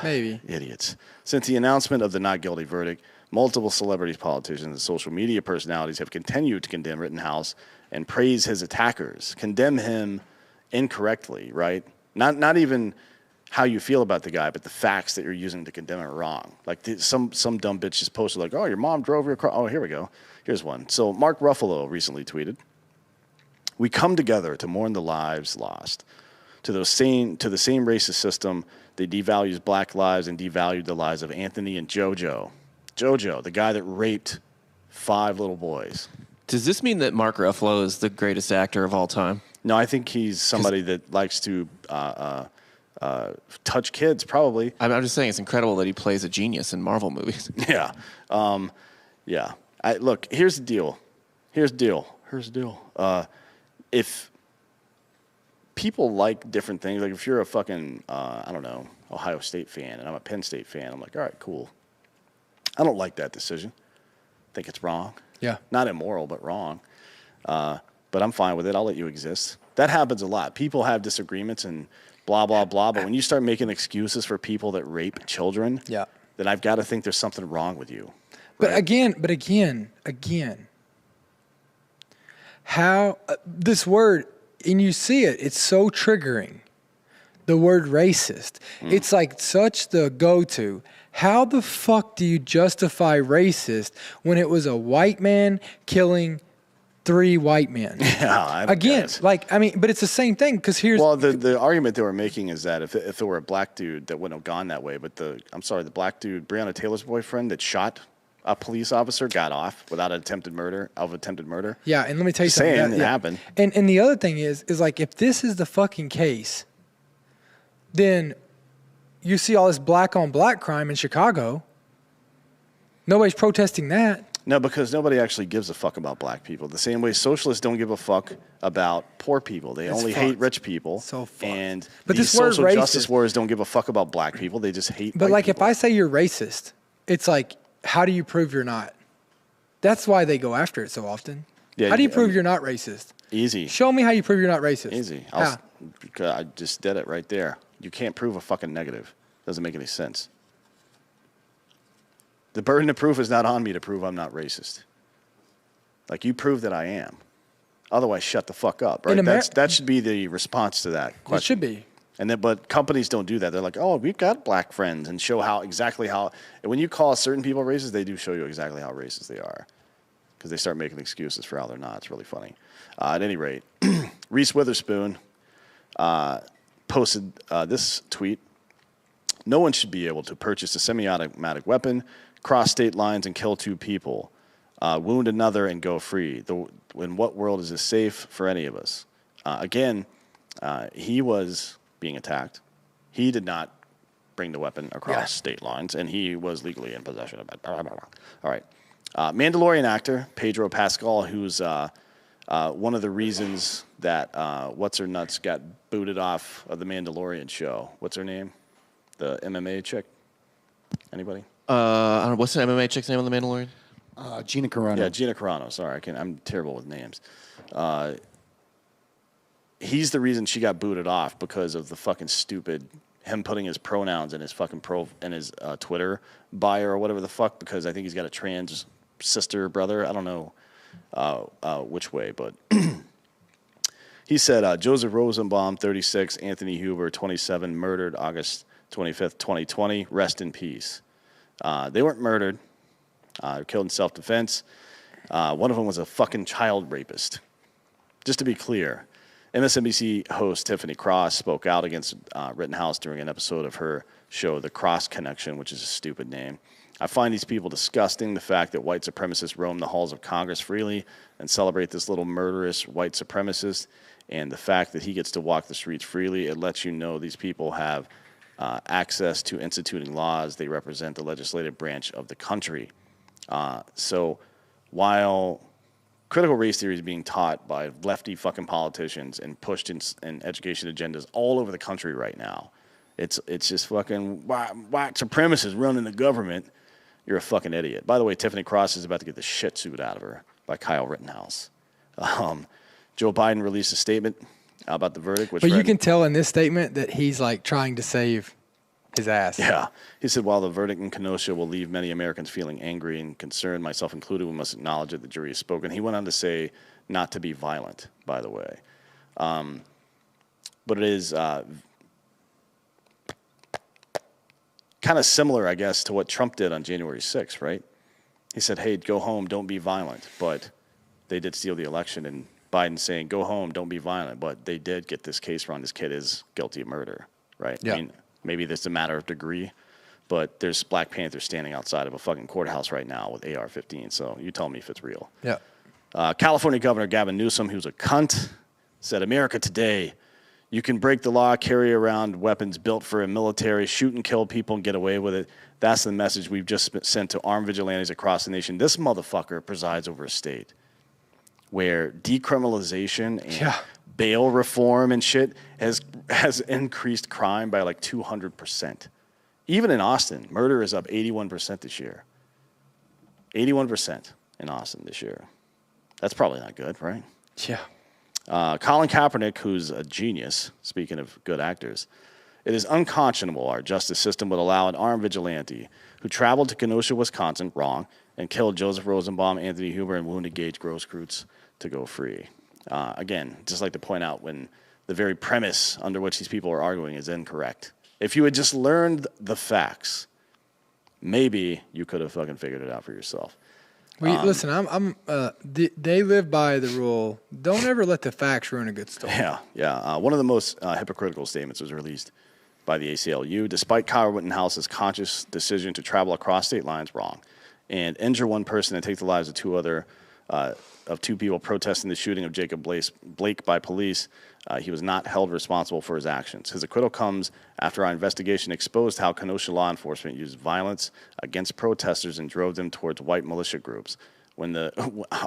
Maybe. Idiots. Since the announcement of the not guilty verdict, multiple celebrities, politicians, and social media personalities have continued to condemn Rittenhouse and praise his attackers. Condemn him incorrectly, right? Not even how you feel about the guy, but the facts that you're using to condemn it wrong. Like some dumb bitch just posted like, oh, your mom drove your car. Oh, here we go. Here's one. So Mark Ruffalo recently tweeted, "We come together to mourn the lives lost. To the same racist system that devalues black lives and devalued the lives of Anthony and JoJo. JoJo, the guy that raped 5 little boys." Does this mean that Mark Ruffalo is the greatest actor of all time? No, I think he's somebody that likes to touch kids, probably. I'm just saying it's incredible that he plays a genius in Marvel movies. Yeah. Yeah. Look, here's the deal. If people like different things, like if you're a fucking, I don't know, Ohio State fan and I'm a Penn State fan, I'm like, all right, cool. I don't like that decision. I think it's wrong. Yeah. Not immoral, but wrong. But I'm fine with it. I'll let you exist. That happens a lot. People have disagreements and blah, blah, blah. But when you start making excuses for people that rape children, then I've got to think there's something wrong with you. But right? again, how this word, and you see it, it's so triggering. The word racist. It's like such the go-to. How the fuck do you justify racist when it was a white man killing 3 white men? Yeah. But it's the same thing because here's... Well, the argument they were making is that if it were a black dude, that wouldn't have gone that way. But the black dude, Breonna Taylor's boyfriend that shot a police officer, got off without attempted murder. Yeah, and let me tell you something. It happened. And the other thing is like, if this is the fucking case, then you see all this black on black crime in Chicago. Nobody's protesting that. No, because nobody actually gives a fuck about black people. The same way socialists don't give a fuck about poor people. They only hate rich people. So fucked. And but these this word social racist, justice warriors don't give a fuck about black people. They just hate But like people. if I say you're racist, it's like, how do you prove you're not? That's why they go after it so often. Yeah, how do you prove you're not racist? Easy. Show me how you prove you're not racist. Easy. How? I just did it right there. You can't prove a fucking negative. Doesn't make any sense. The burden of proof is not on me to prove I'm not racist. Like, you prove that I am. Otherwise, shut the fuck up, right? That should be the response to that question. It should be. But companies don't do that. They're like, oh, we've got black friends, and show exactly how. And when you call certain people racist, they do show you exactly how racist they are, because they start making excuses for how they're not. It's really funny. At any rate, Reese Witherspoon posted this tweet: "No one should be able to purchase a semi-automatic weapon, cross state lines, and kill 2 people, wound another, and go free. In what world is this safe for any of us?" Again, he was being attacked. He did not bring the weapon across state lines, and he was legally in possession of it. All right. Mandalorian actor Pedro Pascal, who's one of the reasons that What's-Her-Nuts got booted off of the Mandalorian show. What's her name? The MMA chick? Anybody? I don't know. What's the MMA chick's name on The Mandalorian? Gina Carano. Yeah, Gina Carano. Sorry, I'm terrible with names. He's the reason she got booted off because of the fucking stupid him putting his pronouns in his fucking his Twitter bio or whatever the fuck, because I think he's got a trans sister, brother. I don't know which way, but he said Joseph Rosenbaum, 36, Anthony Huber, 27, murdered August 25th, 2020. Rest in peace. They weren't murdered. They were killed in self-defense. One of them was a fucking child rapist. Just to be clear, MSNBC host Tiffany Cross spoke out against Rittenhouse during an episode of her show, The Cross Connection, which is a stupid name. I find these people disgusting. The fact that white supremacists roam the halls of Congress freely and celebrate this little murderous white supremacist, and the fact that he gets to walk the streets freely, it lets you know these people have access to instituting laws. They represent the legislative branch of the country. So while critical race theory is being taught by lefty fucking politicians and pushed in education agendas all over the country right now, it's just fucking white supremacists running the government. You're a fucking idiot. By the way, Tiffany Cross is about to get the shit sued out of her by Kyle Rittenhouse. Joe Biden released a statement about the verdict. But you can tell in this statement that he's like trying to save his ass. Yeah. He said, while the verdict in Kenosha will leave many Americans feeling angry and concerned, myself included, we must acknowledge that the jury has spoken. He went on to say not to be violent, by the way. But it is kind of similar, I guess, to what Trump did on January 6th, right? He said, hey, go home, don't be violent. But they did steal the election, and Biden saying, go home, don't be violent. But they did get this case wrong. This kid is guilty of murder, right? Yeah. I mean, maybe this is a matter of degree, but there's Black Panthers standing outside of a fucking courthouse right now with AR-15. So you tell me if it's real. Yeah. California Governor Gavin Newsom, who's a cunt, said, America today, you can break the law, carry around weapons built for a military, shoot and kill people and get away with it. That's the message we've just sent to armed vigilantes across the nation. This motherfucker presides over a state where decriminalization and bail reform and shit has increased crime by like 200%. Even in Austin, murder is up 81% this year. 81% in Austin this year. That's probably not good, right? Yeah. Colin Kaepernick, who's a genius, speaking of good actors, it is unconscionable our justice system would allow an armed vigilante who traveled to Kenosha, Wisconsin, wrong, and killed Joseph Rosenbaum, Anthony Huber, and wounded Gage Groskritz to go free. Again, just like to point out when the very premise under which these people are arguing is incorrect. If you had just learned the facts, maybe you could have fucking figured it out for yourself. Listen, they live by the rule. Don't ever let the facts ruin a good story. Yeah. One of the most hypocritical statements was released by the ACLU. Despite Kyle Rittenhouse's conscious decision to travel across state lines wrong and injure one person and take the lives of two people protesting the shooting of Jacob Blake by police, he was not held responsible for his actions. His acquittal comes after our investigation exposed how Kenosha law enforcement used violence against protesters and drove them towards white militia groups. When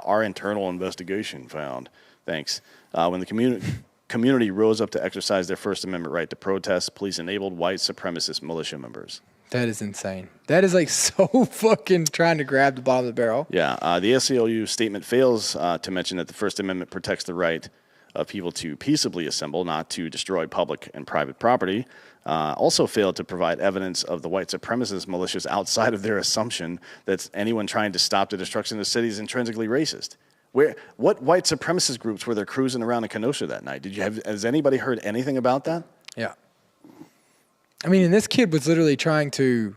our internal investigation found, when the community rose up to exercise their First Amendment right to protest, police enabled white supremacist militia members. That is insane. That is like so fucking trying to grab the bottom of the barrel. Yeah, the ACLU statement fails to mention that the First Amendment protects the right of people to peaceably assemble, not to destroy public and private property. Also failed to provide evidence of the white supremacist militias outside of their assumption that anyone trying to stop the destruction of the city is intrinsically racist. What white supremacist groups were there cruising around in Kenosha that night? Has anybody heard anything about that? Yeah. I mean, and this kid was literally trying to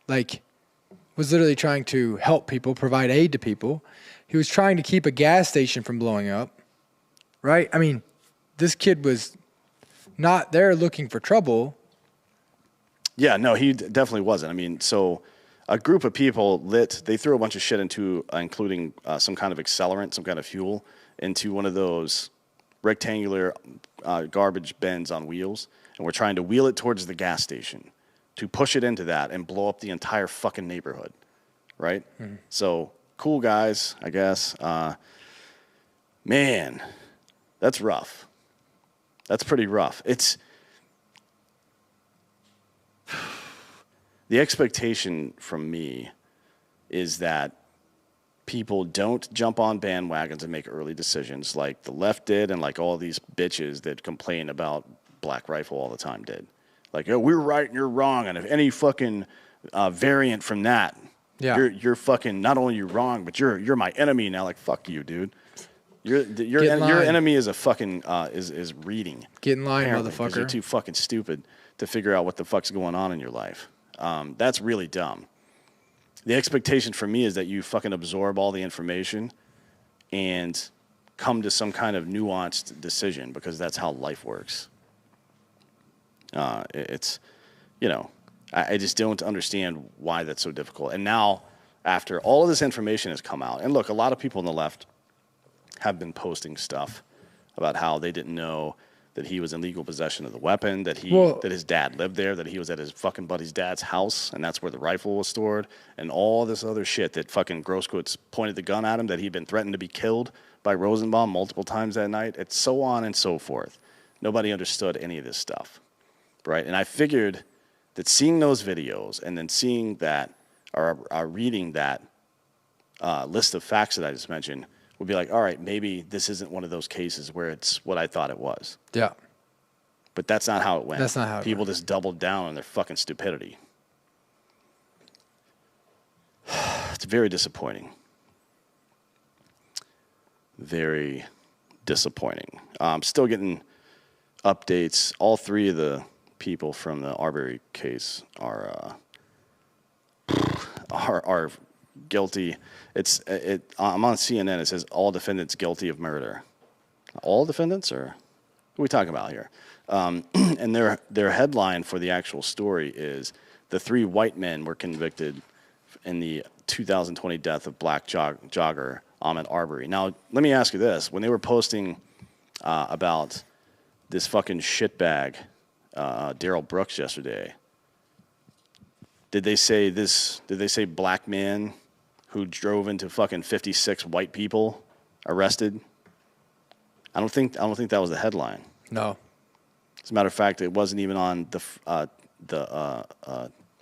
help people, provide aid to people. He was trying to keep a gas station from blowing up, right? I mean, this kid was not there looking for trouble. Yeah, no, he definitely wasn't. I mean, so a group of people they threw a bunch of shit into, including some kind of accelerant, some kind of fuel, into one of those rectangular garbage bins on wheels. And we're trying to wheel it towards the gas station to push it into that and blow up the entire fucking neighborhood, right? Mm-hmm. So, cool guys, I guess. Man, that's rough. That's pretty rough. The expectation from me is that people don't jump on bandwagons and make early decisions like the left did and like all these bitches that complain about Black Rifle all the time did. Like, oh, we're right and you're wrong, and if any fucking variant from that, you're fucking not only you're wrong, but you're my enemy now. Like, fuck you, dude. Your enemy is a fucking is reading. Get in line, apparently, 'cause motherfucker. you're too fucking stupid to figure out what the fuck's going on in your life. That's really dumb. The expectation for me is that you fucking absorb all the information and come to some kind of nuanced decision, because that's how life works. It's, you know, I just don't understand why that's so difficult. And now, after all of this information has come out, and look, a lot of people on the left have been posting stuff about how they didn't know that he was in legal possession of the weapon, that his dad lived there, that he was at his fucking buddy's dad's house, and that's where the rifle was stored, and all this other shit that fucking Groskritz pointed the gun at him, that he'd been threatened to be killed by Rosenbaum multiple times that night. It's so on and so forth. Nobody understood any of this stuff, right? And I figured that seeing those videos and then seeing that, or reading that list of facts that I just mentioned, would be like, all right, maybe this isn't one of those cases where it's what I thought it was. Yeah. But that's not how it went. That's not how it People just doubled down on their fucking stupidity. It's very disappointing. Very disappointing. I'm still getting updates. All three of the people from the Arbory case are guilty. I'm on CNN. It says all defendants guilty of murder. All defendants, or what are we talking about here? And their headline for the actual story is the 3 white men were convicted in the 2020 death of black jogger Ahmaud Arbery. Now, let me ask you this: when they were posting about this fucking shitbag Daryl Brooks yesterday, did they say this? Did they say black man who drove into fucking 56 white people arrested? I don't think that was the headline. No. As a matter of fact, it wasn't even on the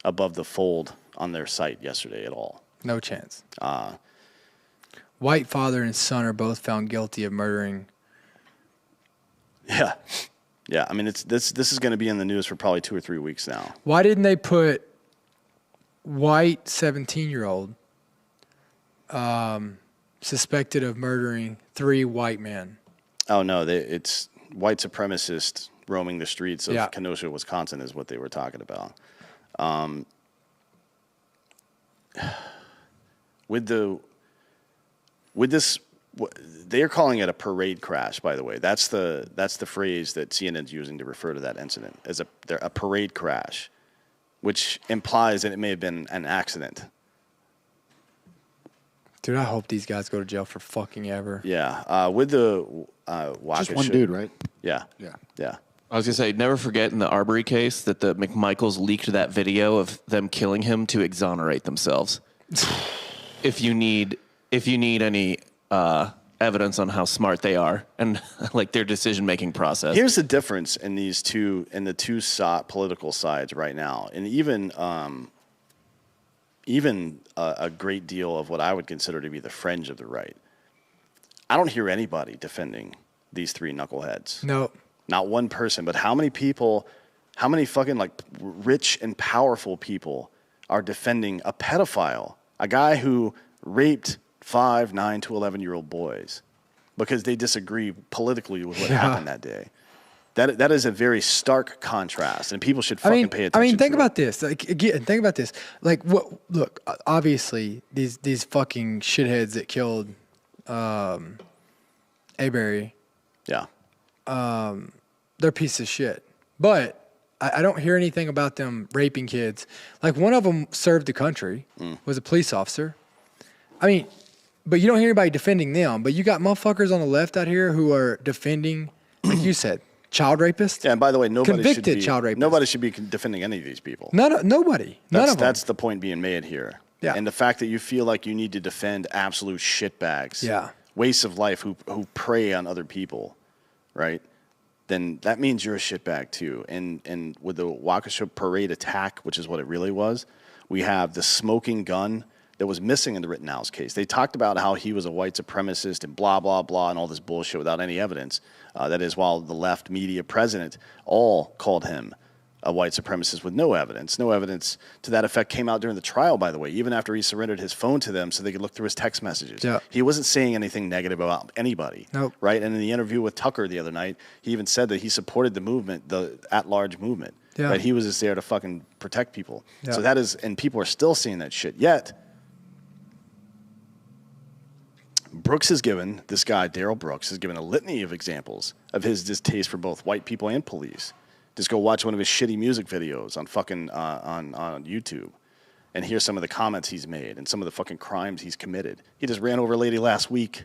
above the fold on their site yesterday at all. No chance. White father and son are both found guilty of murdering. Yeah. Yeah. I mean, this is going to be in the news for probably 2 or 3 weeks now. Why didn't they put white 17-year-old suspected of murdering 3 white men? Oh, no. It's white supremacists roaming the streets of Kenosha, Wisconsin is what they were talking about. With this, they are calling it a parade crash, by the way. That's the phrase that CNN's using to refer to that incident, as a parade crash, which implies that it may have been an accident. Dude, I hope these guys go to jail for fucking ever. Yeah. With the Waukesha, Just one dude, right? Yeah. Yeah. Yeah. I was gonna say, never forget in the Arbory case that the Mcmichaels leaked that video of them killing him to exonerate themselves. If you need any evidence on how smart they are and like their decision-making process. Here's the difference in the two political sides right now, and even a great deal of what I would consider to be the fringe of the right. I don't hear anybody defending these 3 knuckleheads. No. Not one person. But how many fucking like rich and powerful people are defending a pedophile, a guy who raped 5, 9 to 11-year-old boys because they disagree politically with what happened that day? That is a very stark contrast, and people should fucking pay attention. Think about this. Like, again, think about this. Like, look, obviously, these fucking shitheads that killed Arbery, yeah, they're pieces of shit. But I don't hear anything about them raping kids. Like, one of them served the country, was a police officer. I mean, but you don't hear anybody defending them. But you got motherfuckers on the left out here who are defending, like you said, child rapists. Yeah, and by the way, convicted child rapists. Nobody should be defending any of these people. Nobody. None of them. That's the point being made here. Yeah. And the fact that you feel like you need to defend absolute shitbags, yeah, wastes of life who prey on other people, right? Then that means you're a shitbag too. And with the Waukesha parade attack, which is what it really was, we have the smoking gun that was missing in the Rittenhouse case. They talked about how he was a white supremacist and blah, blah, blah, and all this bullshit without any evidence. That is, while the left media president all called him a white supremacist with no evidence. No evidence to that effect came out during the trial, by the way, even after he surrendered his phone to them so they could look through his text messages. Yeah. He wasn't saying anything negative about anybody. Nope. Right? And in the interview with Tucker the other night, he even said that he supported the movement, the at-large movement. Yeah. That he was just there to fucking protect people. Yeah. So that is, and people are still seeing that shit. Yet, Brooks has given, this guy, Darrell Brooks, has given a litany of examples of his distaste for both white people and police. Just go watch one of his shitty music videos on fucking on YouTube and hear some of the comments he's made and some of the fucking crimes he's committed. He just ran over a lady last week,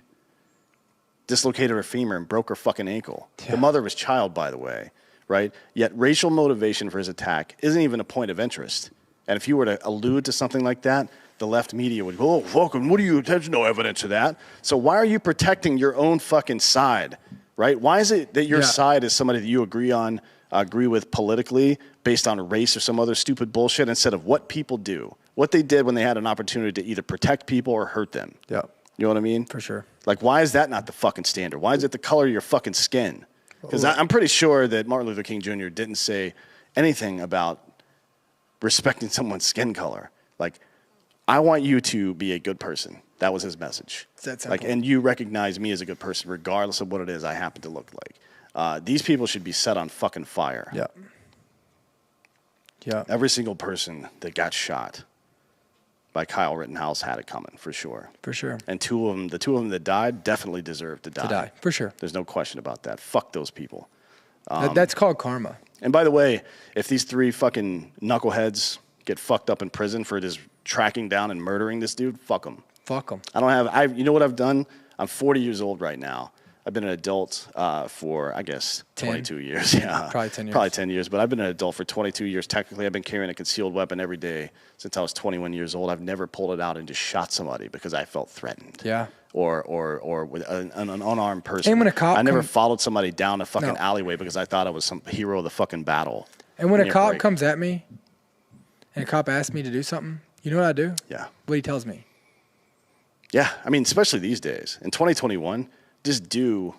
dislocated her femur and broke her fucking ankle. Yeah. The mother of his child, by the way, right? Yet racial motivation for his attack isn't even a point of interest. And if you were to allude to something like that, the left media would go, oh, fucking, what are you, there's no evidence of that. So why are you protecting your own fucking side, right? Why is it that your side is somebody that you agree with politically based on race or some other stupid bullshit instead of what people do, what they did when they had an opportunity to either protect people or hurt them? Yeah. You know what I mean? For sure. Like, why is that not the fucking standard? Why is it the color of your fucking skin? Because I'm pretty sure that Martin Luther King Jr. didn't say anything about respecting someone's skin color. Like, I want you to be a good person. That was his message. That's like, and you recognize me as a good person regardless of what it is I happen to look like. These people should be set on fucking fire. Yeah. Yeah. Every single person that got shot by Kyle Rittenhouse had it coming, for sure. For sure. And the two of them that died definitely deserved to die. To die, for sure. There's no question about that. Fuck those people. That's called karma. And by the way, if these three fucking knuckleheads get fucked up in prison for just tracking down and murdering this dude, fuck them. Fuck them. You know what I've done? I'm 40 years old right now. I've been an adult for, I guess, 22 years. Yeah, Probably 10 years. Probably 10 years, but I've been an adult for 22 years. Technically, I've been carrying a concealed weapon every day since I was 21 years old. I've never pulled it out and just shot somebody because I felt threatened. Yeah. Or with an unarmed person. And when a cop I never followed somebody down a fucking alleyway because I thought I was some hero of the fucking battle. And when a cop comes at me and a cop asks me to do something, you know what I do? Yeah. What he tells me. Yeah, I mean, especially these days. In 2021, just do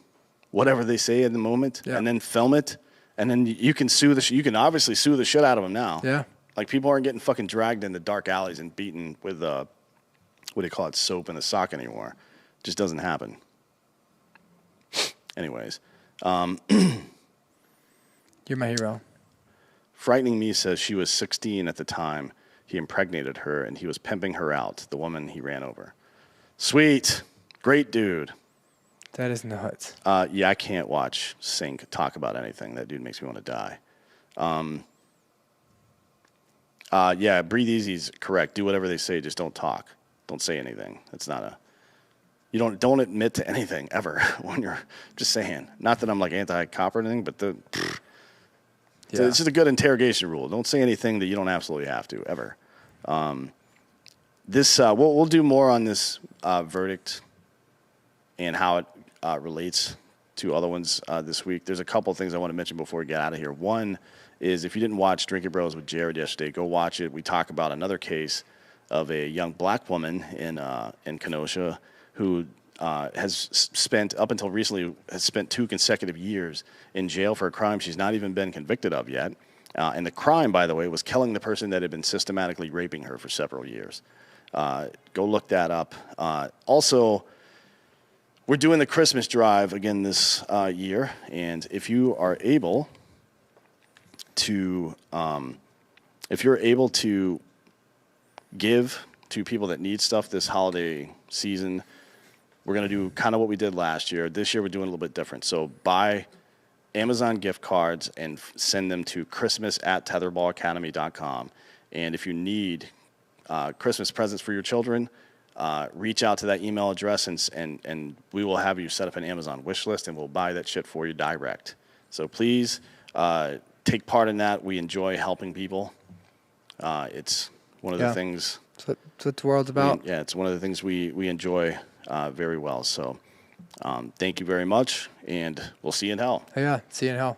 whatever they say in the moment and then film it. And then you can you can obviously sue the shit out of them now. Yeah. Like, people aren't getting fucking dragged into dark alleys and beaten with, what do they call it, soap in the sock anymore. Just doesn't happen. Anyways. You're my hero. Frightening Me says she was 16 at the time he impregnated her and he was pimping her out, the woman he ran over. Sweet. Great dude. That is nuts. Yeah, I can't watch Sink talk about anything. That dude makes me want to die. Yeah, Breathe Easy's correct. Do whatever they say. Just don't talk. Don't say anything. It's not a... You don't admit to anything ever when you're just saying. Not that I'm like anti-cop or anything, but it's just a good interrogation rule. Don't say anything that you don't absolutely have to ever. We'll do more on this verdict and how it relates to other ones this week. There's a couple of things I want to mention before we get out of here. One is, if you didn't watch Drinking Bros with Jared yesterday, go watch it. We talk about another case of a young black woman in Kenosha who has spent, up until recently, 2 consecutive years in jail for a crime she's not even been convicted of yet. And the crime, by the way, was killing the person that had been systematically raping her for several years. Go look that up. Also, we're doing the Christmas drive again this year, and if you are able to, give to people that need stuff this holiday season, we're going to do kind of what we did last year. This year we're doing a little bit different. So buy Amazon gift cards and send them to christmas@tetherballacademy.com. And if you need Christmas presents for your children, reach out to that email address and we will have you set up an Amazon wish list and we'll buy that shit for you direct. So please take part in that. We enjoy helping people. It's one of the things. That's what the world's about. It's one of the things we enjoy very well. So thank you very much, and we'll see you in hell. Yeah, see you in hell.